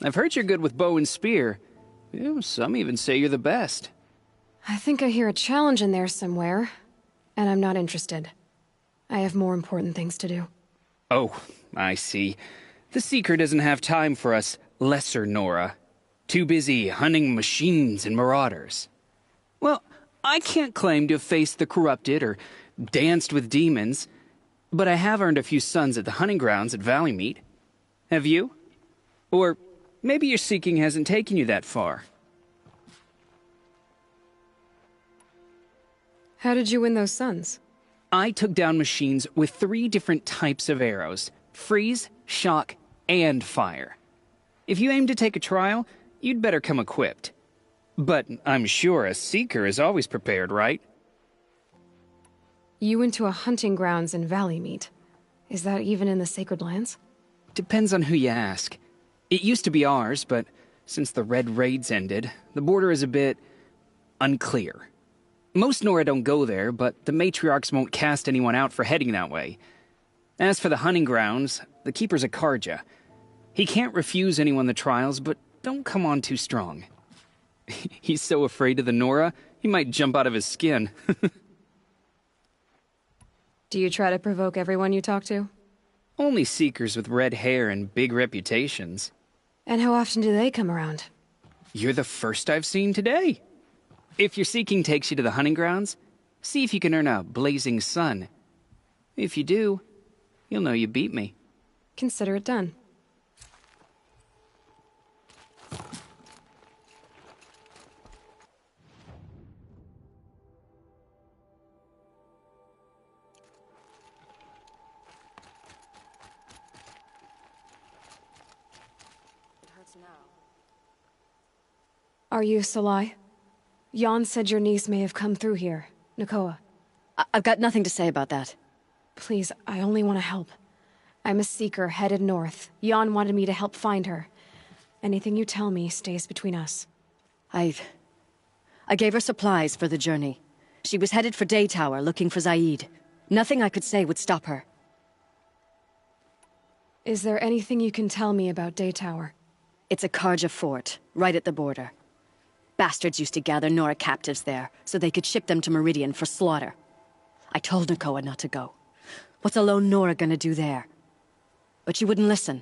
I've heard you're good with bow and spear. Some even say you're the best. I think I hear a challenge in there somewhere, and I'm not interested. I have more important things to do. Oh, I see. The Seeker doesn't have time for us lesser Nora. Too busy hunting machines and marauders. Well, I can't claim to have faced the corrupted or danced with demons, but I have earned a few sons at the hunting grounds at Valleymeet. Have you? Or maybe your seeking hasn't taken you that far. How did you win those sons? I took down machines with 3 different types of arrows: freeze, shock, and fire. If you aim to take a trial, you'd better come equipped. But I'm sure a seeker is always prepared, right? You went to a hunting grounds in Valleymeet. Is that even in the Sacred Lands? Depends on who you ask. It used to be ours, but since the Red Raids ended, the border is a bit unclear. Most Nora don't go there, but the matriarchs won't cast anyone out for heading that way. As for the hunting grounds, the keeper's a Karja. He can't refuse anyone the trials, but don't come on too strong. He's so afraid of the Nora, he might jump out of his skin. Do you try to provoke everyone you talk to? Only seekers with red hair and big reputations. And how often do they come around? You're the first I've seen today. If your seeking takes you to the hunting grounds, see if you can earn a blazing sun. If you do, you'll know you beat me. Consider it done. It hurts now. Are you Salai? Jan said your niece may have come through here, Nakoa. I've got nothing to say about that. Please, I only want to help. I'm a seeker headed north. Jan wanted me to help find her. Anything you tell me stays between us. I gave her supplies for the journey. She was headed for Daytower looking for Zaid. Nothing I could say would stop her. Is there anything you can tell me about Daytower? It's a Karja fort, right at the border. Bastards used to gather Nora captives there, so they could ship them to Meridian for slaughter. I told Nakoa not to go. What's a lone Nora gonna do there? But she wouldn't listen.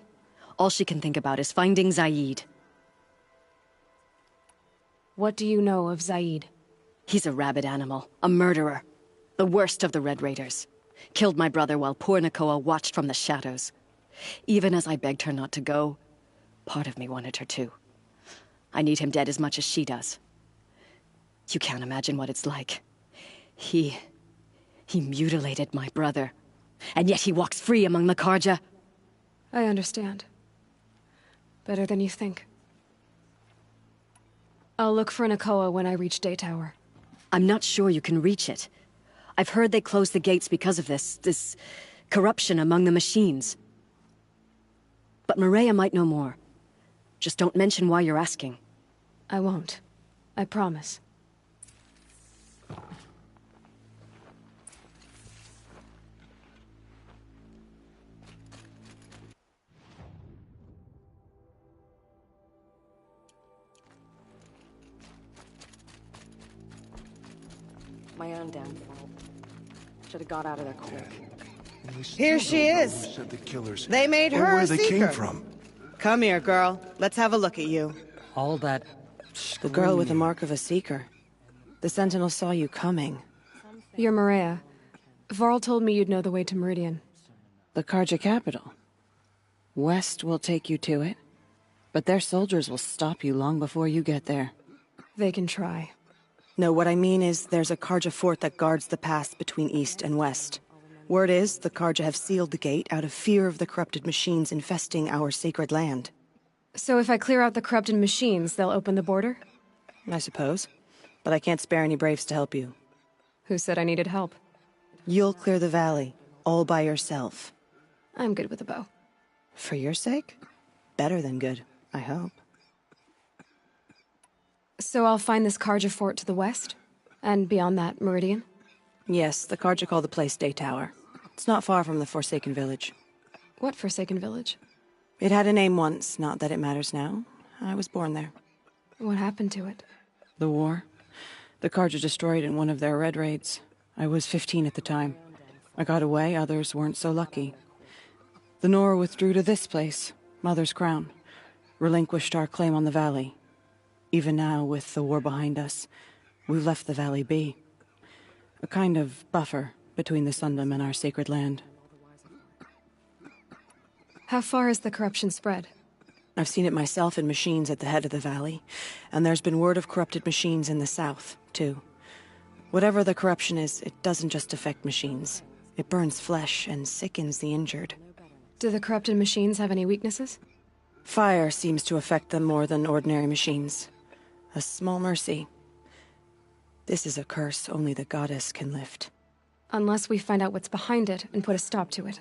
All she can think about is finding Zaid. What do you know of Zaid? He's a rabid animal, a murderer. The worst of the Red Raiders. Killed my brother while poor Nakoa watched from the shadows. Even as I begged her not to go, part of me wanted her to. I need him dead as much as she does. You can't imagine what it's like. He mutilated my brother. And yet he walks free among the Karja. I understand. Better than you think. I'll look for Nakoa when I reach Daytower. I'm not sure you can reach it. I've heard they closed the gates because of this corruption among the machines. But Maria might know more. Just don't mention why you're asking. I won't. I promise. My own damn fault. Should have got out of there quick. Here she is. Said the killers. They made Or her where a they seeker. came from. Come here, girl. Let's have a look at you. All that... The girl with the mark of a seeker. The Sentinel saw you coming. You're Maria. Varl told me you'd know the way to Meridian. The Carja capital. West will take you to it, but their soldiers will stop you long before you get there. They can try. No, what I mean is there's a Carja fort that guards the pass between East and West. Word is the Carja have sealed the gate out of fear of the corrupted machines infesting our sacred land. So if I clear out the corrupted machines, they'll open the border? I suppose. But I can't spare any braves to help you. Who said I needed help? You'll clear the valley, all by yourself. I'm good with a bow. For your sake? Better than good, I hope. So I'll find this Carja fort to the west? And beyond that, Meridian? Yes, the Carja call the place Day Tower. It's not far from the Forsaken Village. What Forsaken Village? It had a name once, not that it matters now. I was born there. What happened to it? The war. The Carja destroyed in one of their red raids. I was 15 at the time. I got away, others weren't so lucky. The Nora withdrew to this place, Mother's Crown. Relinquished our claim on the valley. Even now, with the war behind us, we've left the valley be. A kind of buffer between the Sundom and our sacred land. How far has the corruption spread? I've seen it myself in machines at the head of the valley, and there's been word of corrupted machines in the south, too. Whatever the corruption is, it doesn't just affect machines. It burns flesh and sickens the injured. Do the corrupted machines have any weaknesses? Fire seems to affect them more than ordinary machines. A small mercy. This is a curse only the goddess can lift. Unless we find out what's behind it and put a stop to it.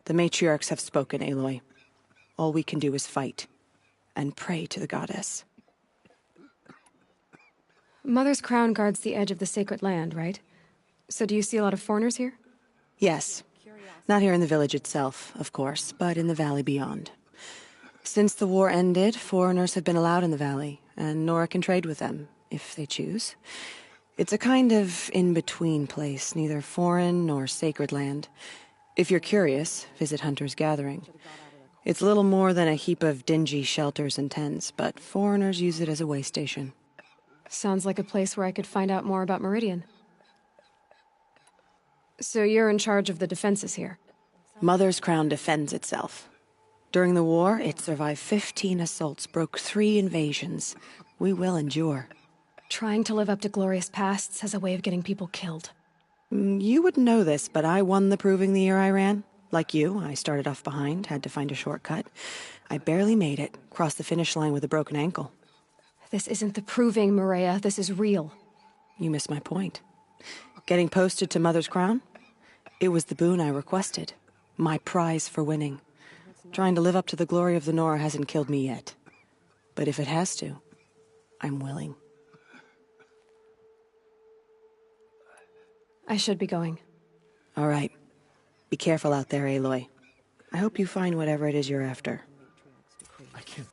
The matriarchs have spoken, Aloy. All we can do is fight, and pray to the goddess. Mother's Crown guards the edge of the sacred land, right? So do you see a lot of foreigners here? Yes. Not here in the village itself, of course, but in the valley beyond. Since the war ended, foreigners have been allowed in the valley, and Nora can trade with them, if they choose. It's a kind of in-between place, neither foreign nor sacred land. If you're curious, visit Hunter's Gathering. It's little more than a heap of dingy shelters and tents, but foreigners use it as a way station. Sounds like a place where I could find out more about Meridian. So you're in charge of the defenses here? Mother's Crown defends itself. During the war, it survived 15 assaults, broke 3 invasions. We will endure. Trying to live up to glorious pasts has a way of getting people killed. You wouldn't know this, but I won the proving the year I ran. Like you, I started off behind, had to find a shortcut. I barely made it, crossed the finish line with a broken ankle. This isn't the proving, Maria. This is real. You missed my point. Getting posted to Mother's Crown? It was the boon I requested. My prize for winning. Trying to live up to the glory of the Nora hasn't killed me yet. But if it has to, I'm willing. I should be going. All right. Be careful out there, Aloy. I hope you find whatever it is you're after. I can't.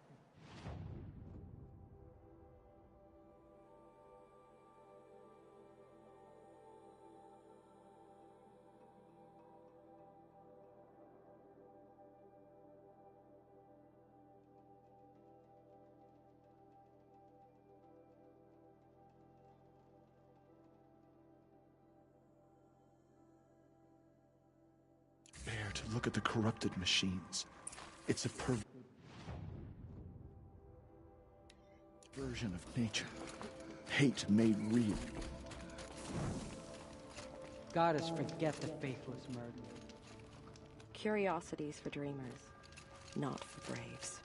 Bear to look at the corrupted machines. It's a version of nature. Hate made real. Goddess, forget the faithless murder. Curiosities for dreamers, not for braves.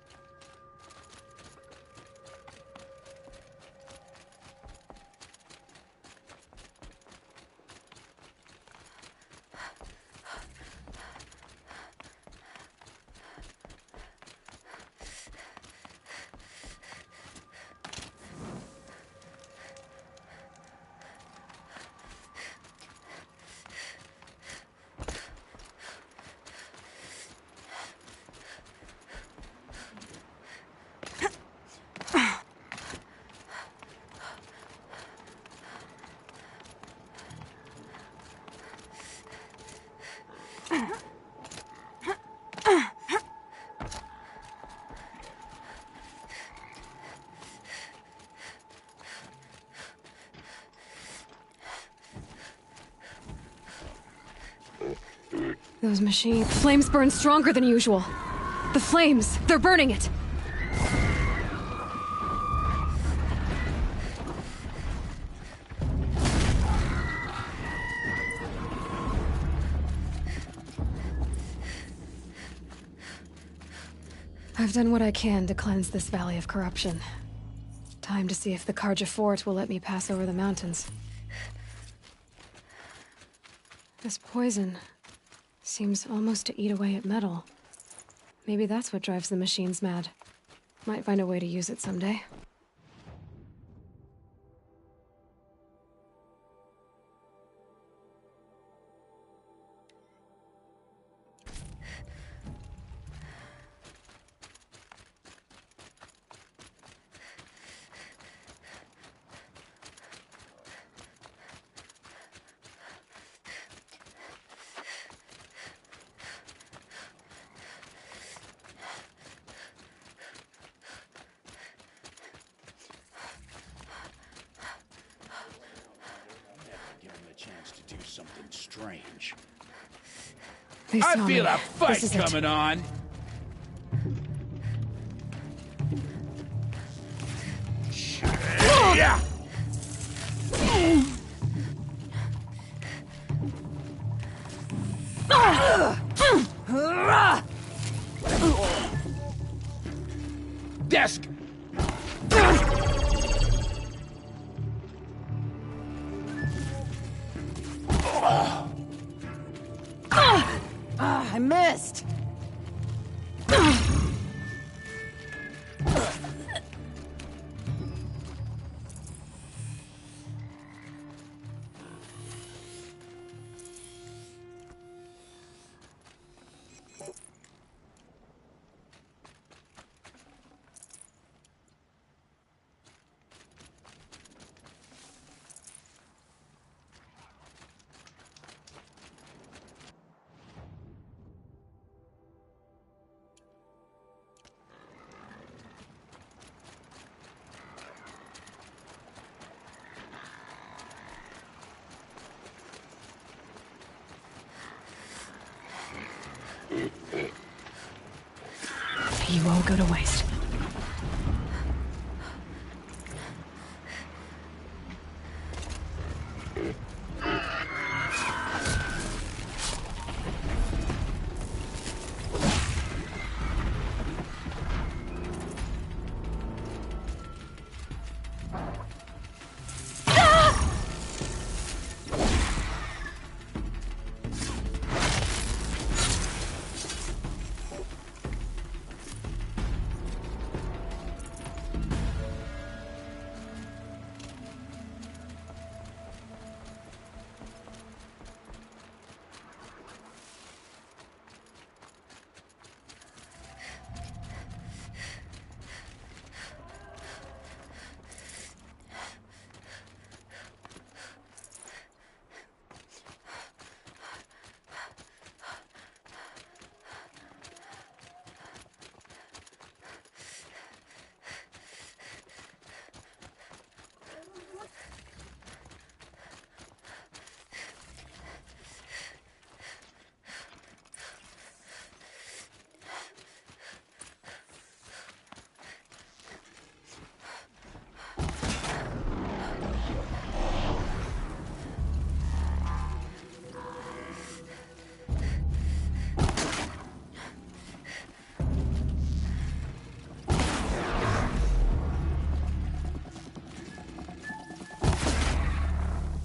Those machines... Flames burn stronger than usual. The flames! They're burning it! I've done what I can to cleanse this valley of corruption. Time to see if the Carja Fort will let me pass over the mountains. This poison seems almost to eat away at metal. Maybe that's what drives the machines mad. Might find a way to use it someday. Something strange. I feel a fight coming on. Yeah. Desk. I missed! You won't go to waste.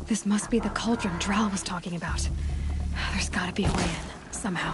This must be the cauldron Drow was talking about. There's gotta be a way in, somehow.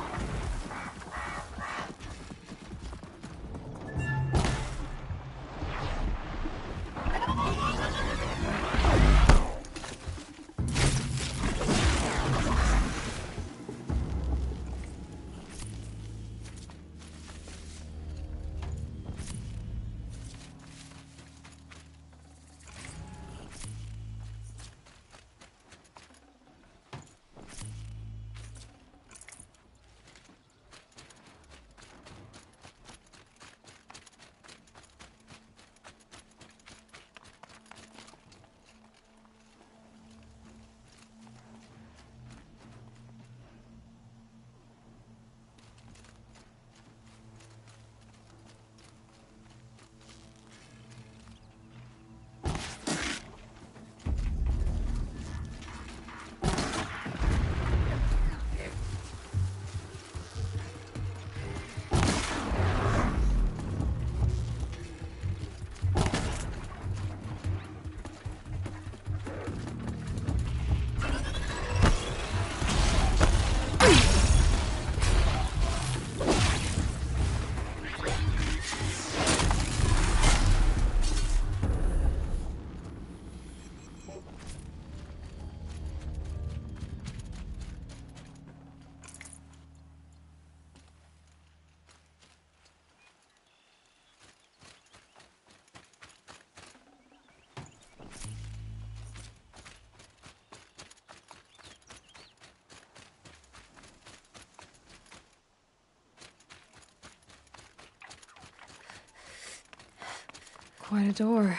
Quite a door.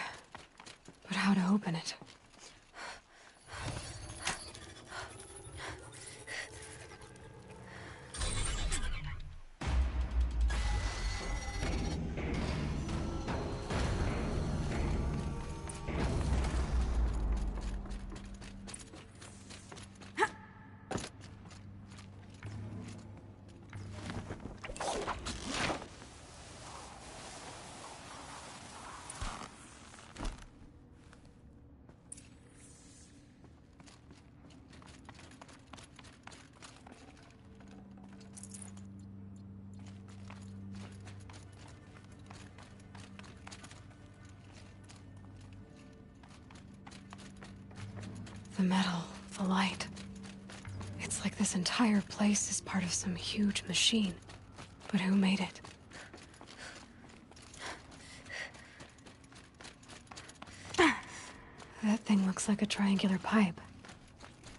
But how to open it? The metal, the light. It's like this entire place is part of some huge machine. But who made it? That thing looks like a triangular pipe.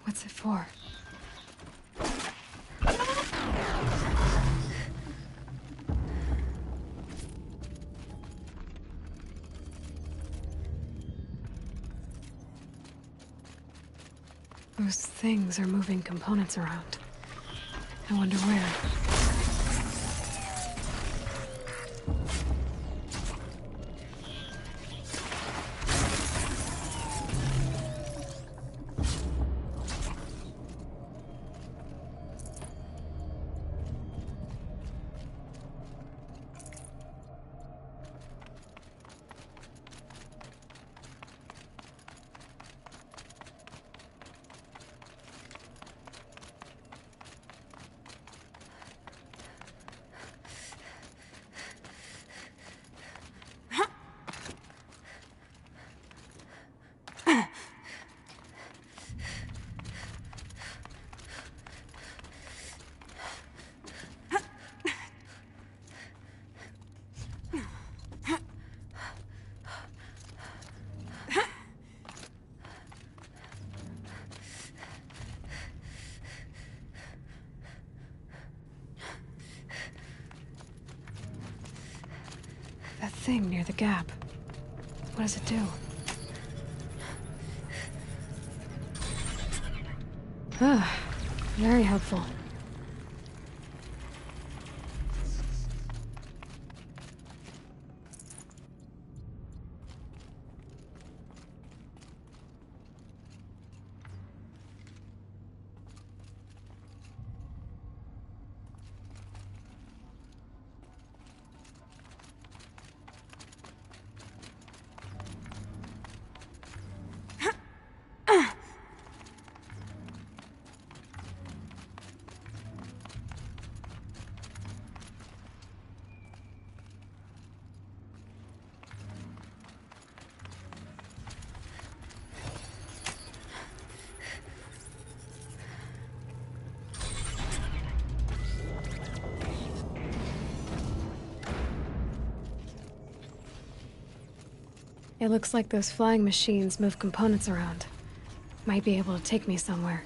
What's it for? Those things are moving components around. I wonder where. That thing near the gap. What does it do? Ah, very helpful. It looks like those flying machines move components around. Might be able to take me somewhere.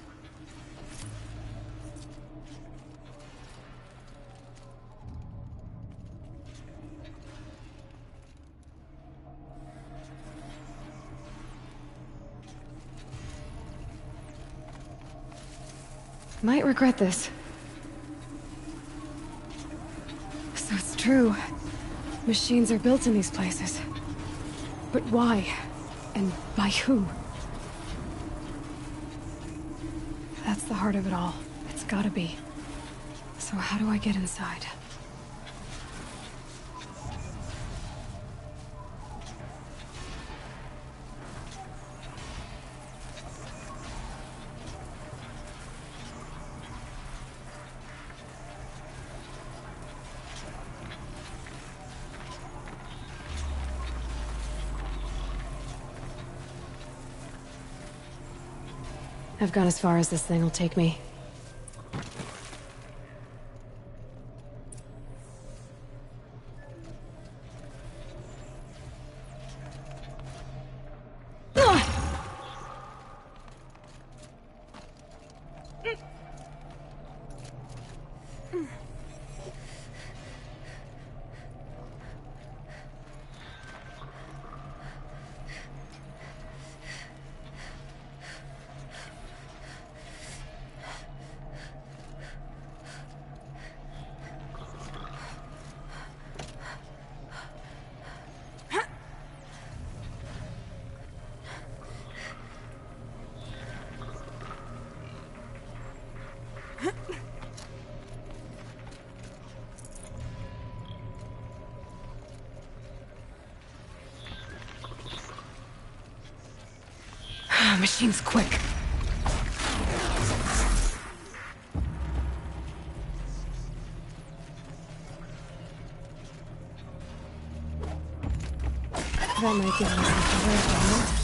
Might regret this. So it's true. Machines are built in these places. But why? And by who? That's the heart of it all. It's gotta be. So how do I get inside? I've gone as far as this thing will take me. machines quick. That might give us a moment.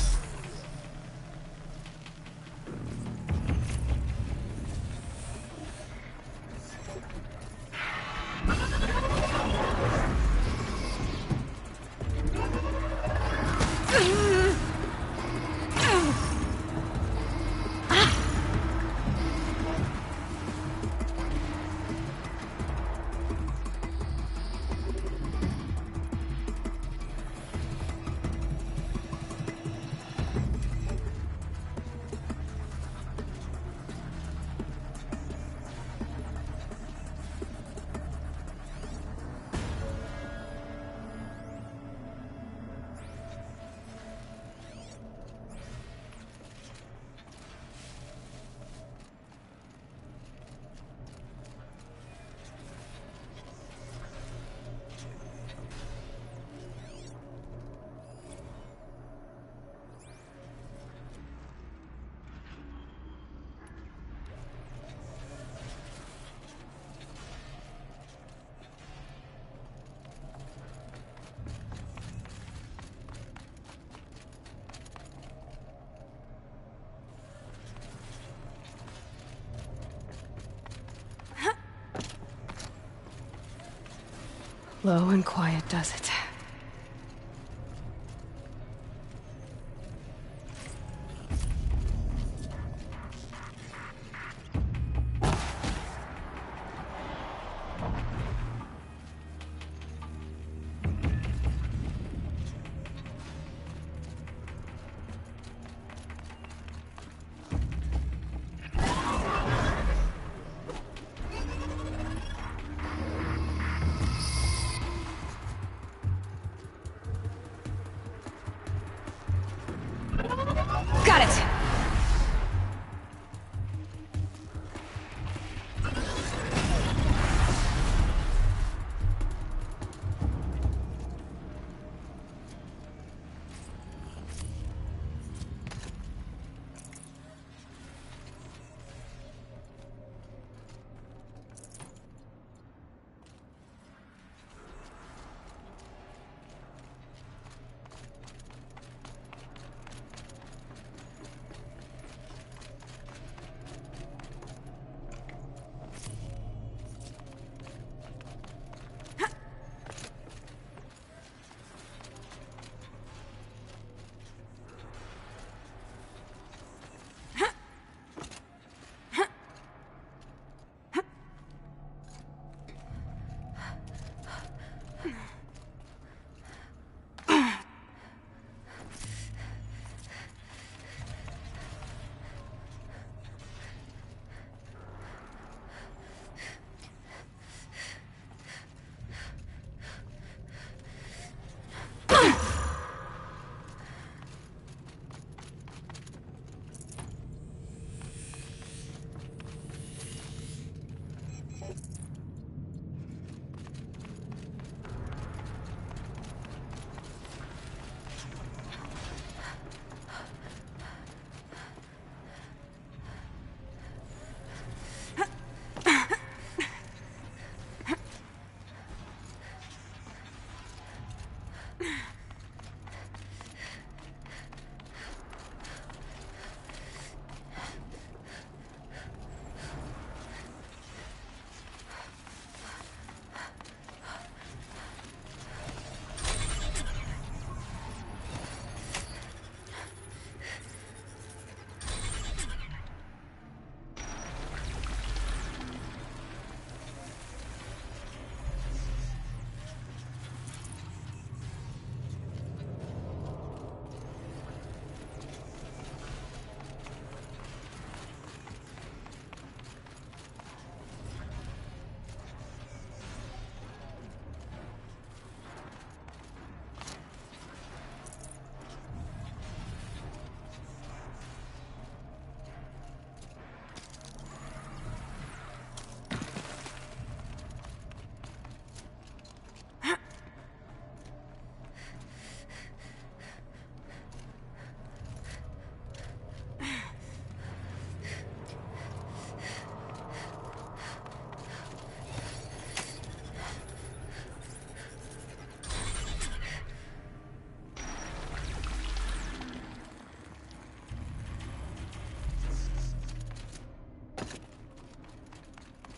Low and quiet does it.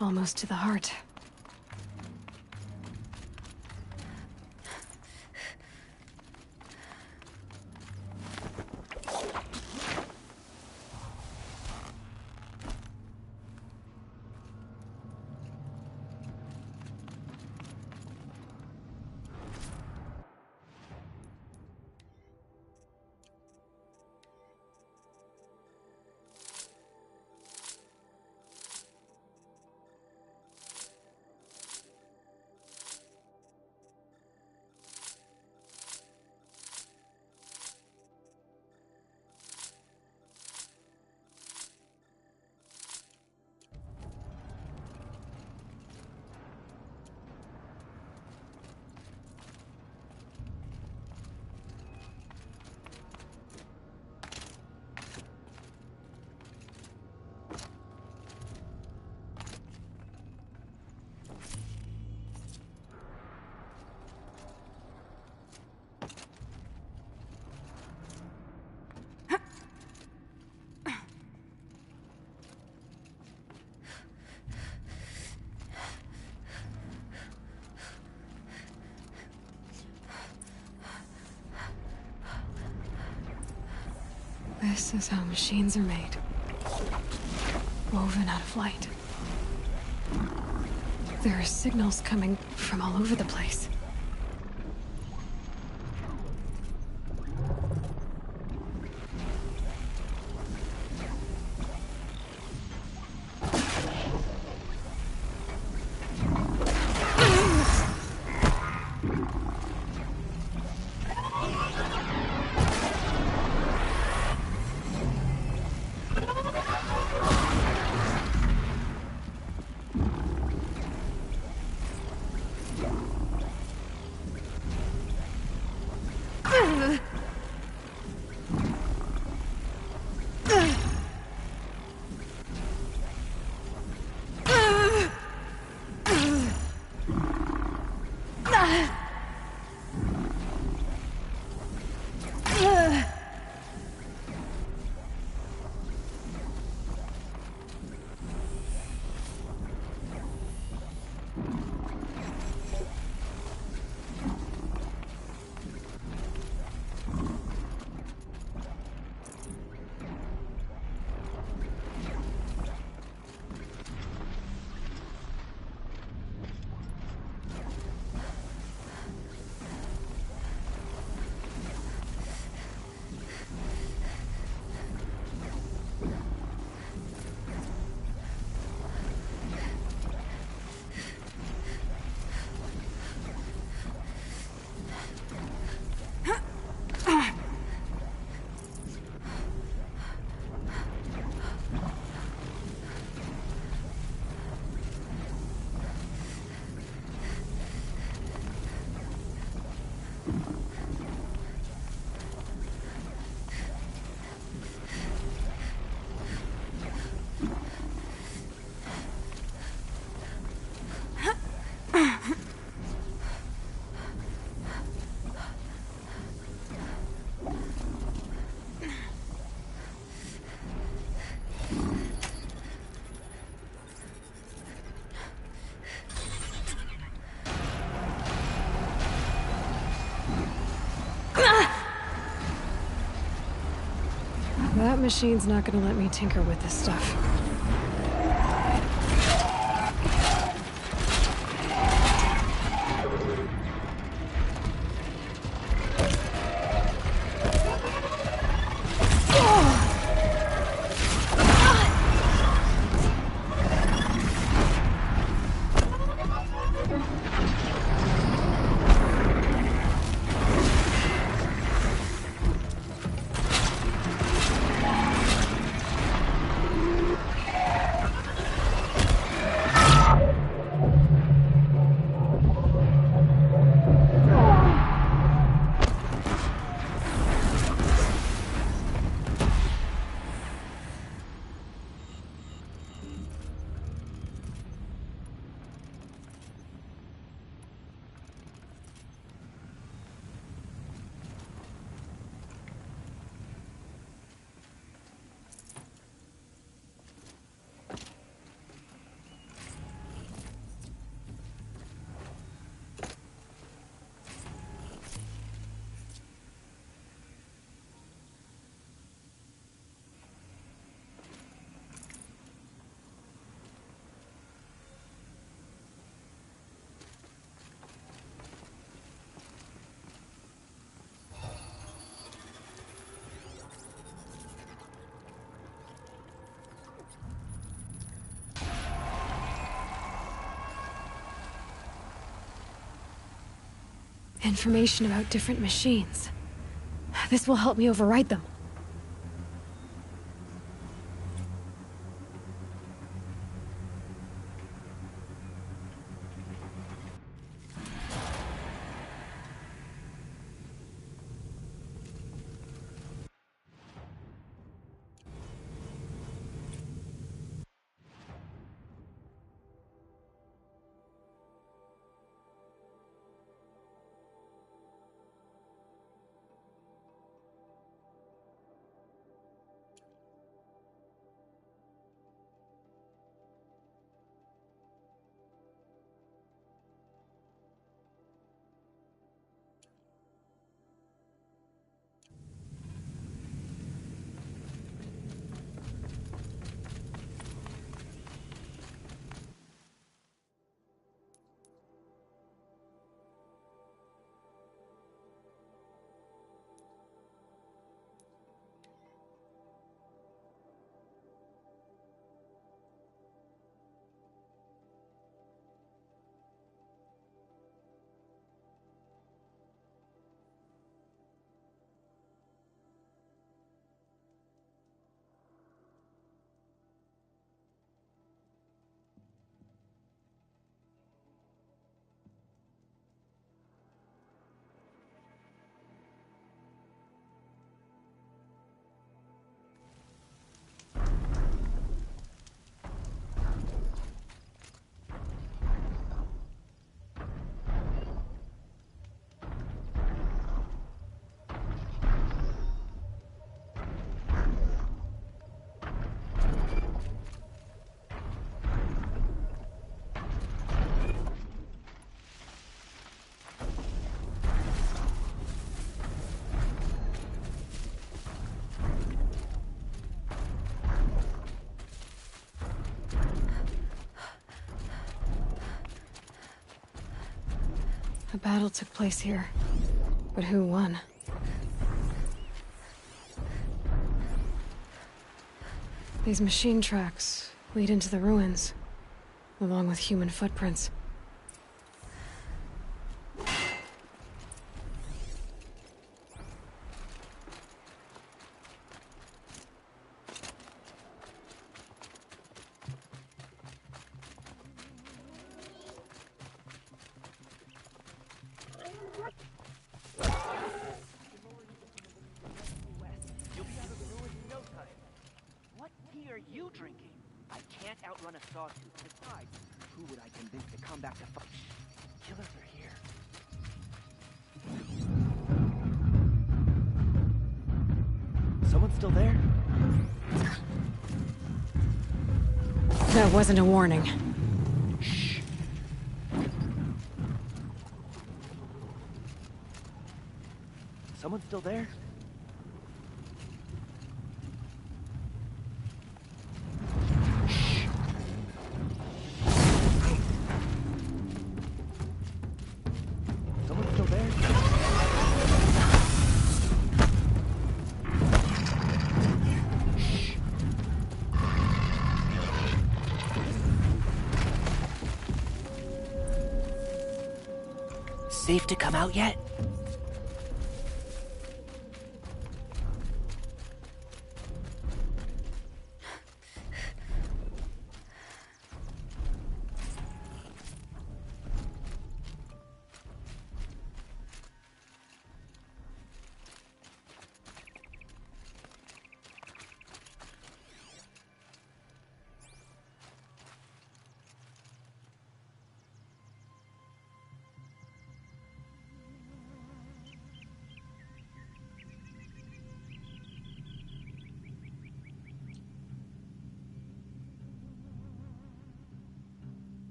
Almost to the heart. This is how machines are made. Woven out of light. There are signals coming from all over the place. That machine's not gonna let me tinker with this stuff. Information about different machines. This will help me override them. A battle took place here, but who won? These machine tracks lead into the ruins, along with human footprints. What tea are you drinking? I can't outrun a sawtooth. Besides, who would I convince to come back to fight? Killers are here. Someone still there? That wasn't a warning. Shh. Someone still there? Safe to come out yet?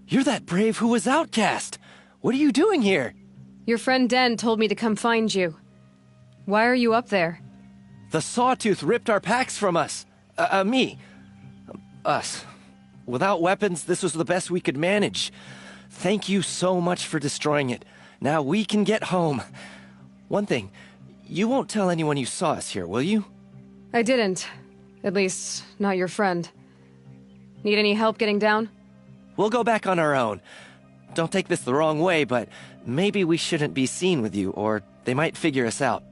You're that brave who was outcast! What are you doing here? Your friend Den told me to come find you. Why are you up there? The Sawtooth ripped our packs from us. Me. Us. Without weapons, this was the best we could manage. Thank you so much for destroying it. Now we can get home. One thing, you won't tell anyone you saw us here, will you? I didn't. At least, not your friend. Need any help getting down? We'll go back on our own. Don't take this the wrong way, but maybe we shouldn't be seen with you, or they might figure us out.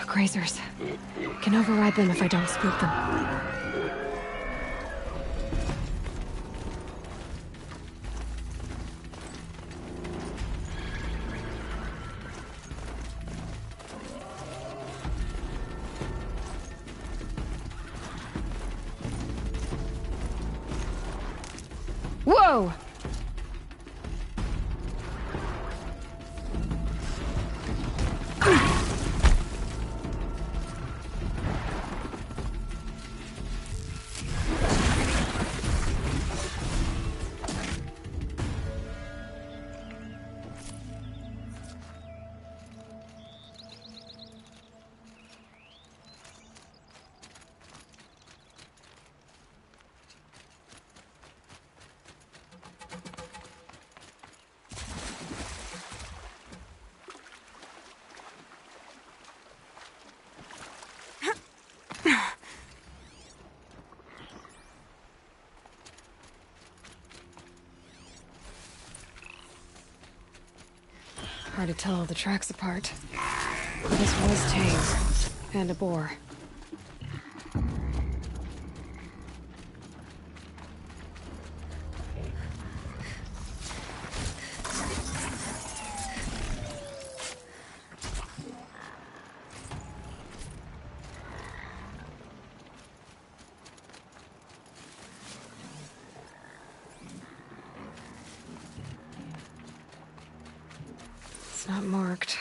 Grazers. Can override them if I don't spook them. Whoa! Hard to tell all the tracks apart. This was Tame. And a boar. It's not marked.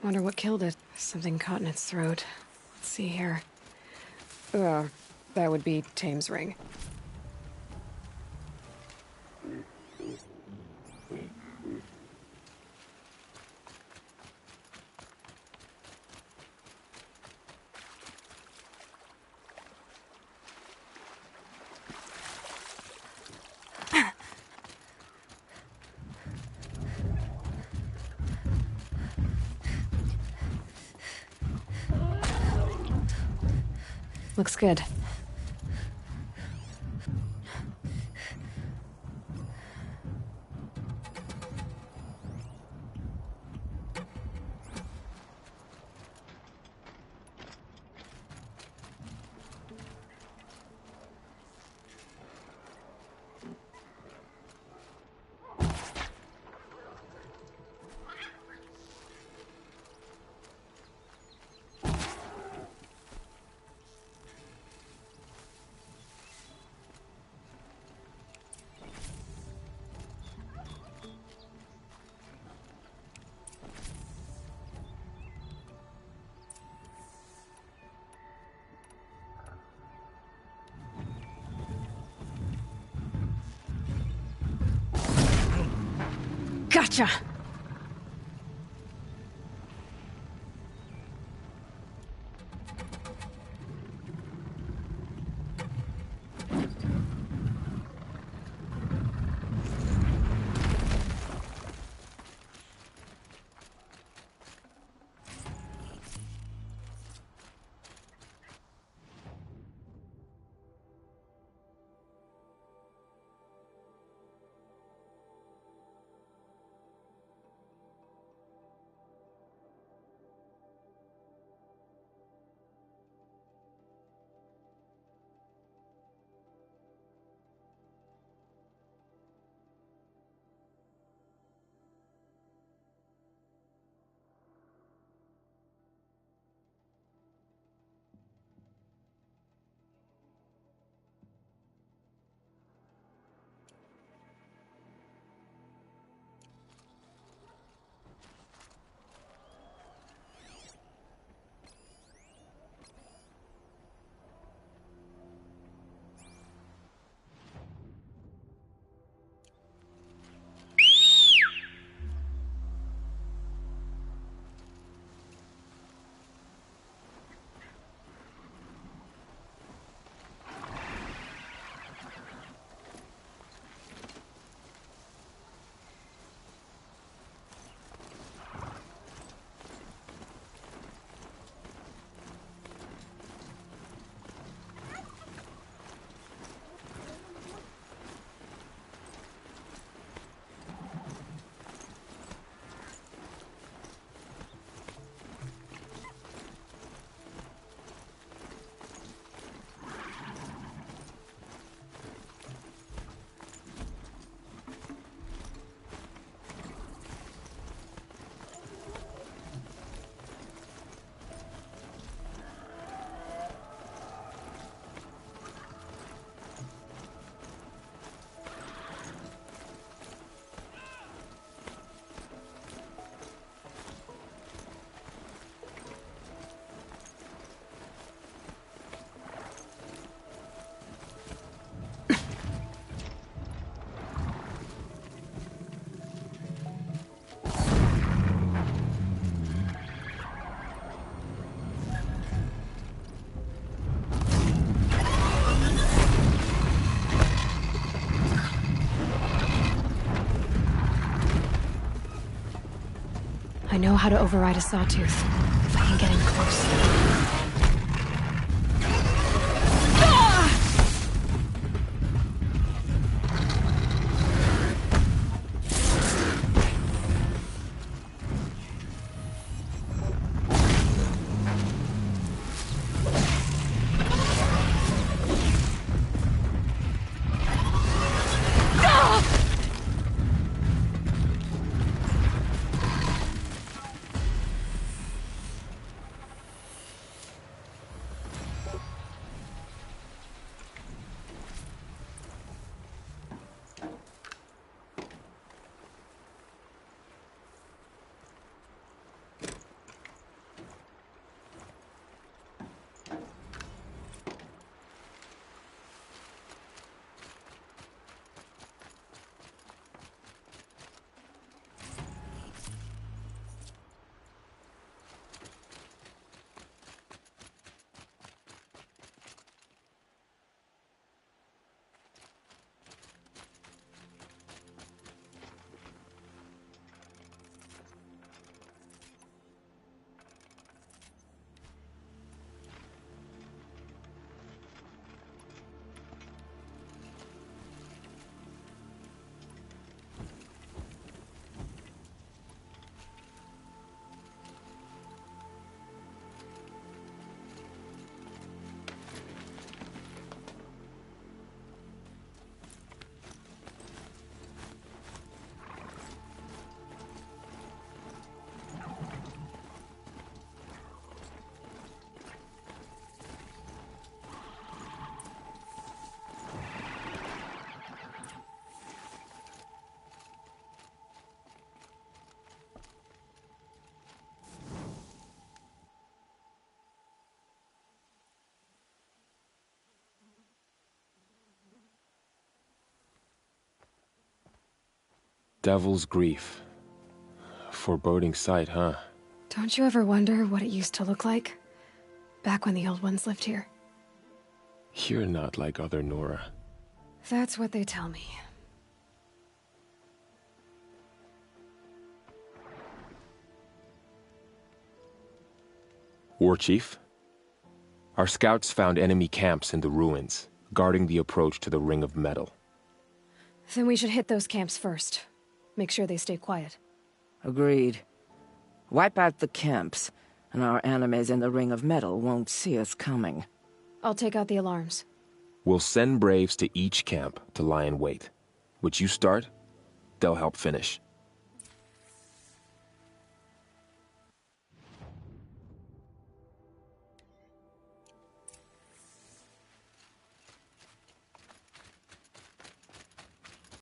Wonder what killed it. Something caught in its throat. Let's see here. That would be Tame's ring. Looks good. Gotcha! I know how to override a sawtooth, if I can get in close. Devil's Grief. Foreboding sight, huh? Don't you ever wonder what it used to look like? Back when the old ones lived here. You're not like other Nora. That's what they tell me. War Chief? Our scouts found enemy camps in the ruins, guarding the approach to the Ring of Metal. Then we should hit those camps first. Make sure they stay quiet. Agreed. Wipe out the camps, and our enemies in the Ring of Metal won't see us coming. I'll take out the alarms. We'll send Braves to each camp to lie in wait. Which you start, they'll help finish.